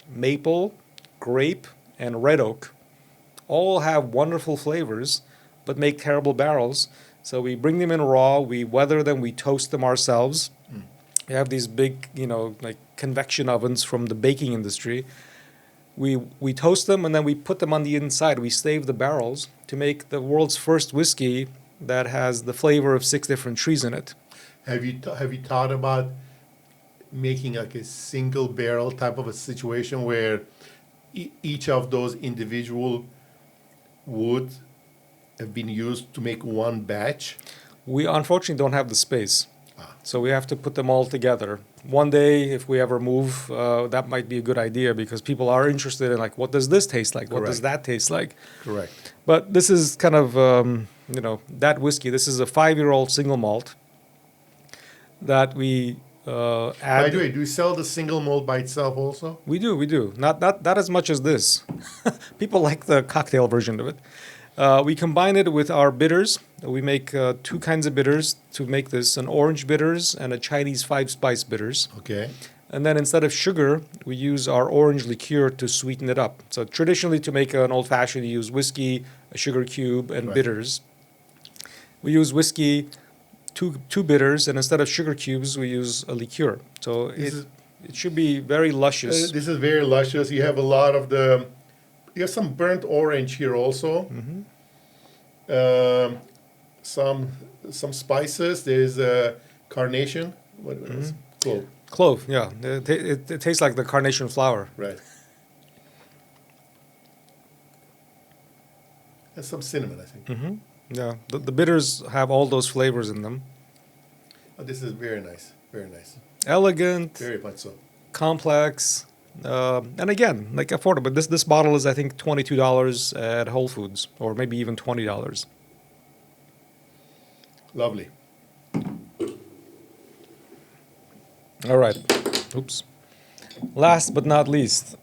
maple, grape, and red oak. All have wonderful flavors, but make terrible barrels. So we bring them in raw, we weather them, we toast them ourselves. We have these big, like convection ovens from the baking industry. We toast them and then we put them on the inside. We save the barrels to make the world's first whiskey that has the flavor of 6 different trees in it. Have you thought about making like a single barrel type of a situation where each of those individual wood have been used to make one batch? We unfortunately don't have the space. So we have to put them all together. One day, if we ever move, that might be a good idea because people are interested in, like, what does this taste like? What does that taste like? Correct. But this is kind of, that whiskey. This is a 5-year-old single malt that we add. By the way, do you sell the single malt by itself also? We do. Not as much as this. People like the cocktail version of it. We combine it with our bitters. We make 2 kinds of bitters to make this, an orange bitters and a Chinese 5-spice bitters. Okay. And then instead of sugar, we use our orange liqueur to sweeten it up. So traditionally to make an old-fashioned, you use whiskey, a sugar cube, and bitters. We use whiskey, two bitters, and instead of sugar cubes, we use a liqueur. So it should be very luscious. This is very luscious. You have a lot of you have some burnt orange here also. Some spices. There's carnation. What else? Clove. Clove, yeah. It tastes like the carnation flower. Right. And some cinnamon, I think. Yeah, the bitters have all those flavors in them. Oh, this is very nice. Very nice. Elegant, Very much so. complex, and again, like affordable. This bottle is, I think, $22 at Whole Foods, or maybe even $20. Lovely. All right. Oops. Last but not least,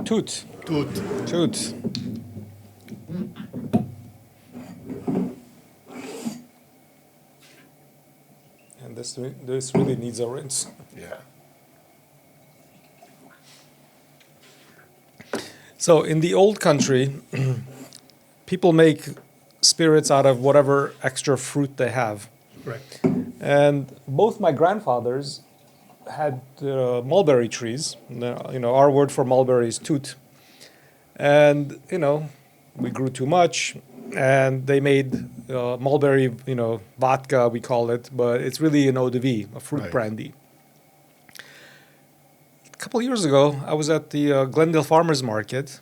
toot. Toot. And this really needs a rinse. Yeah. So in the old country, people make spirits out of whatever extra fruit they have. Right. And both my grandfathers had mulberry trees. Our word for mulberry is toot. And, we grew too much, and they made mulberry, vodka, we call it, but it's really an eau de vie, a fruit brandy. A couple of years ago, I was at the Glendale Farmers Market,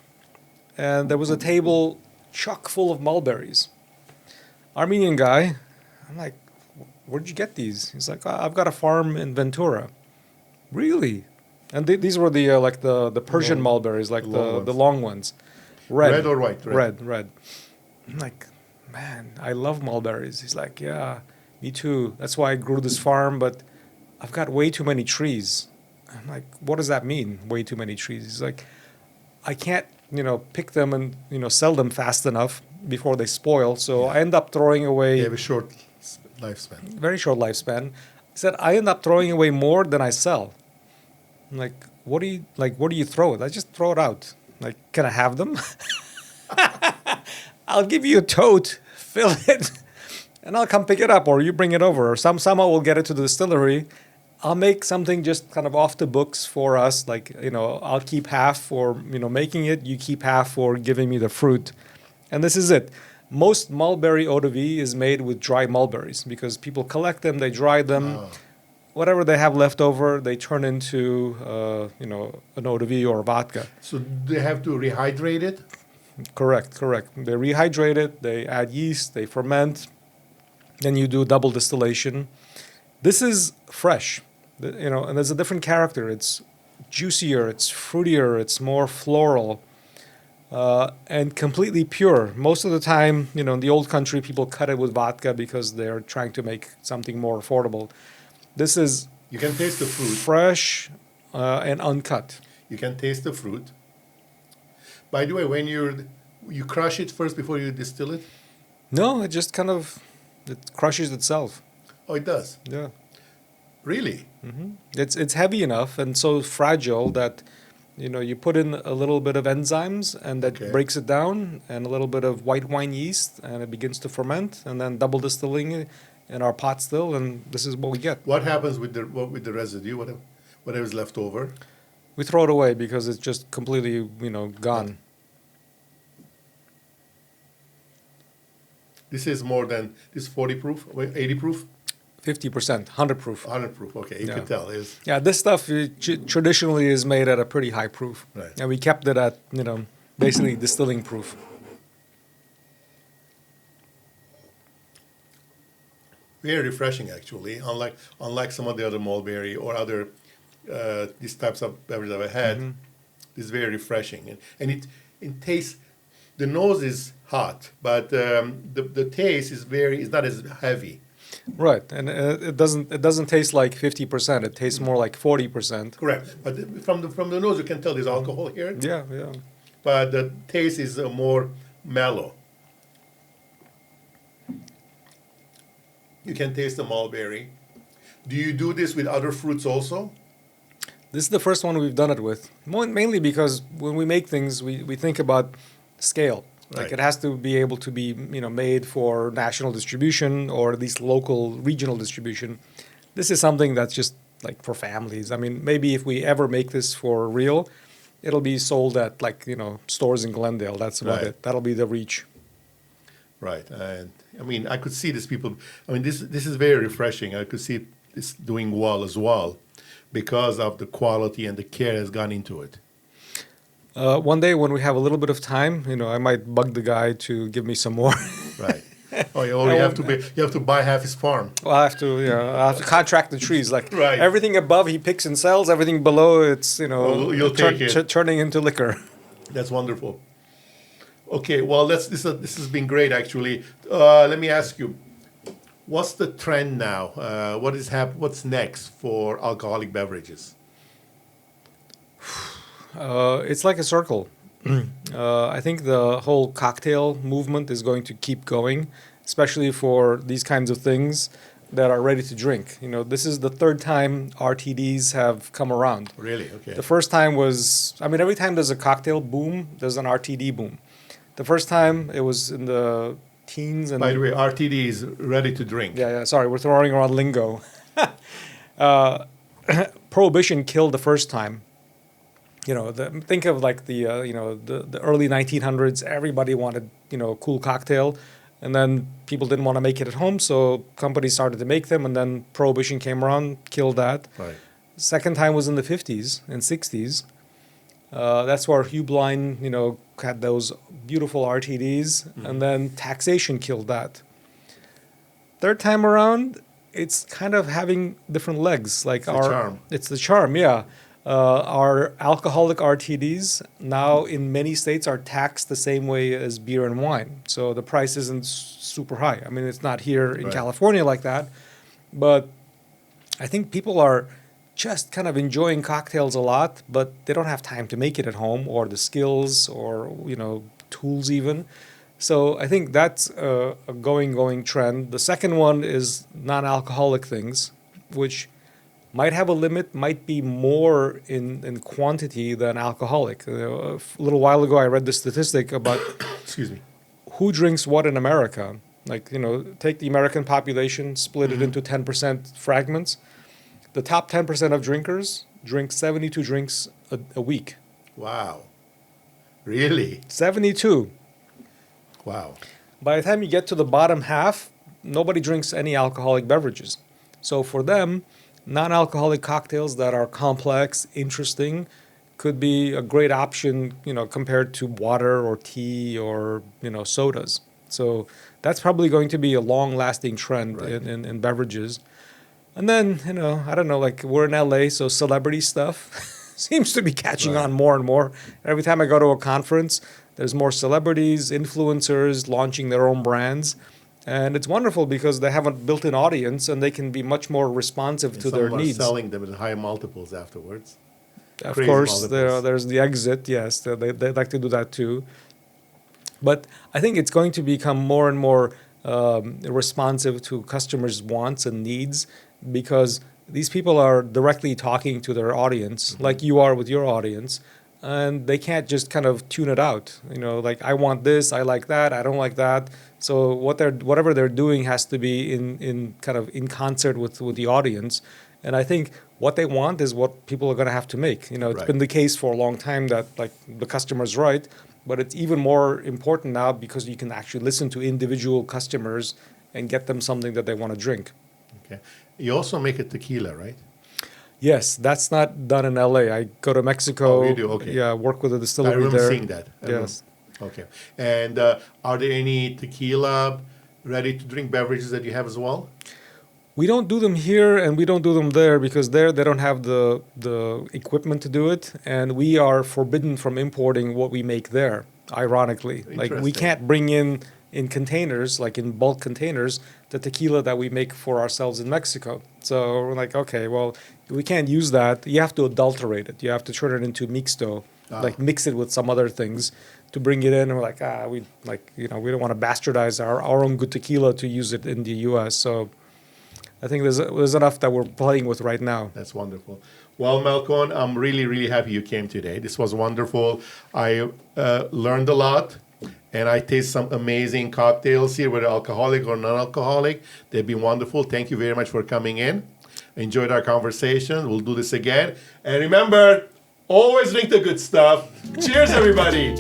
and there was a table chock full of mulberries. Armenian guy, I'm like, where'd you get these? He's like, I've got a farm in Ventura. Really? And these were the like the Persian mulberries, like the long ones. Red or white? Red. I'm like, man, I love mulberries. He's like, yeah, me too. That's why I grew this farm, but I've got way too many trees. I'm like, what does that mean, way too many trees? He's like, I can't, pick them and, sell them fast enough before they spoil. So I end up throwing away. They have a short lifespan. Very short lifespan. He said, I end up throwing away more than I sell. I'm like, where do you throw it? I just throw it out. Like, can I have them? I'll give you a tote, fill it, and I'll come pick it up, or you bring it over, or somehow we'll get it to the distillery. I'll make something just kind of off the books for us. Like, I'll keep half for, making it. You keep half for giving me the fruit. And this is it. Most mulberry eau de vie is made with dry mulberries because people collect them, they dry them. Oh. Whatever they have left over, they turn into, an eau de vie or vodka. So they have to rehydrate it? Correct. They rehydrate it, they add yeast, they ferment. Then you do double distillation. This is fresh, and there's a different character. It's juicier, it's fruitier, it's more floral, and completely pure. Most of the time, in the old country, people cut it with vodka because they're trying to make something more affordable. This is you can taste the fruit, fresh and uncut. You can taste the fruit. By the way, when you crush it first before you distill it? No, it just it crushes itself. Oh, it does? Yeah. Really? Mm-hmm. It's heavy enough and so fragile that you put in a little bit of enzymes and that breaks it down, and a little bit of white wine yeast, and it begins to ferment, and then double distilling in our pot still, and this is what we get. What happens with the residue? Whatever is left over? We throw it away because it's just completely gone. This is more than this 40 proof, 80 proof? 50%, 100 proof. 100 proof, okay, you can tell. Yeah, this stuff traditionally is made at a pretty high proof. Right. And we kept it at, basically distilling proof. Very refreshing, actually, unlike some of the other mulberry or other these types of beverages I've had. Mm-hmm. This is very refreshing. And it tastes, the nose is hot, but the taste is not as heavy. Right, and it doesn't taste like 50%. It tastes more like 40%. Correct, but from the nose you can tell there's alcohol here. Yeah. But the taste is more mellow. You can taste the mulberry. Do you do this with other fruits also? This is the first one we've done it with, mainly because when we make things, we think about scale. Like it has to be able to be, made for national distribution or at least local, regional distribution. This is something that's just like for families. I mean, maybe if we ever make this for real, it'll be sold at stores in Glendale. That's about it. That'll be the reach. Right. And I mean, I could see these people. I mean, this is very refreshing. I could see this doing well as well because of the quality and the care that's gone into it. One day when we have a little bit of time, I might bug the guy to give me some more. Right. Oh, you have to buy half his farm. Well, I have to contract the trees. Everything above he picks and sells. Everything below it's turning into liquor. That's wonderful. Okay, well this has been great actually. Let me ask you, what's the trend now? What's next for alcoholic beverages? It's like a circle. I think the whole cocktail movement is going to keep going, especially for these kinds of things that are ready to drink. This is the third time RTDs have come around. Really? Okay. The first time was, every time there's a cocktail boom, there's an RTD boom. The first time it was in the teens. And by the way, RTD is ready to drink. Yeah. Sorry, we're throwing around lingo. Prohibition killed the first time. Think of the early 1900s. Everybody wanted a cool cocktail, and then people didn't want to make it at home, so companies started to make them, and then Prohibition came around, killed that. Right. Second time was in the 50s and 60s. That's where Hugh Blind, had those beautiful RTDs, and then taxation killed that. Third time around, it's kind of having different legs. Like the charm. It's the charm, yeah. Our alcoholic RTDs now in many states are taxed the same way as beer and wine. So the price isn't super high. I mean, it's not here in Right. California like that, but I think people are just kind of enjoying cocktails a lot, but they don't have time to make it at home or the skills or, tools even. So I think that's a going trend. The second one is non-alcoholic things, which might have a limit, might be more in quantity than alcoholic. A little while ago, I read the statistic about Excuse me. who drinks what in America. Like, take the American population, split it into 10% fragments. The top 10% of drinkers drink 72 drinks a week. Wow. Really? 72. Wow. By the time you get to the bottom half, nobody drinks any alcoholic beverages. So for them, non-alcoholic cocktails that are complex, interesting, could be a great option, compared to water or tea or, sodas. So that's probably going to be a long-lasting trend Right. in beverages. And then, I don't know, like we're in LA, so celebrity stuff seems to be catching Right. on more and more. Every time I go to a conference, there's more celebrities, influencers launching their own brands. And it's wonderful because they have a built-in audience and they can be much more responsive to Some their are needs. selling them at high multiples afterwards. Of Crazy course, multiples. there's the exit. Yes, they like to do that too. But I think it's going to become more and more responsive to customers' wants and needs because these people are directly talking to their audience, like you are with your audience, and they can't just kind of tune it out. Like I want this, I like that, I don't like that. So whatever they're doing has to be in kind of in concert with the audience. And I think what they want is what people are going to have to make. It's Right. been the case for a long time that like the customer's right, but it's even more important now because you can actually listen to individual customers and get them something that they want to drink. Okay. You also make a tequila, right? Yes, that's not done in LA. I go to Mexico. Oh, you do? Okay. Yeah, work with a I distillery remember there. seeing that. I remember. Yes. Okay. And are there any tequila ready-to-drink beverages that you have as well? We don't do them here and we don't do them there because there they don't have the equipment to do it, and we are forbidden from importing what we make there, ironically. Like we Interesting. can't bring in containers, like in bulk containers, the tequila that we make for ourselves in Mexico. So we're like, okay, well, we can't use that. You have to adulterate it. You have to turn it into mixto, like mix it with some other things to bring it in. And we're like, we don't want to bastardize our own good tequila to use it in the U.S. So I think there's enough that we're playing with right now. That's wonderful. Well, Malcolm, I'm really, really happy you came today. This was wonderful. I learned a lot, and I taste some amazing cocktails here, whether alcoholic or non-alcoholic. They've been wonderful. Thank you very much for coming in. Enjoyed our conversation. We'll do this again. And remember, always drink the good stuff. Cheers, everybody.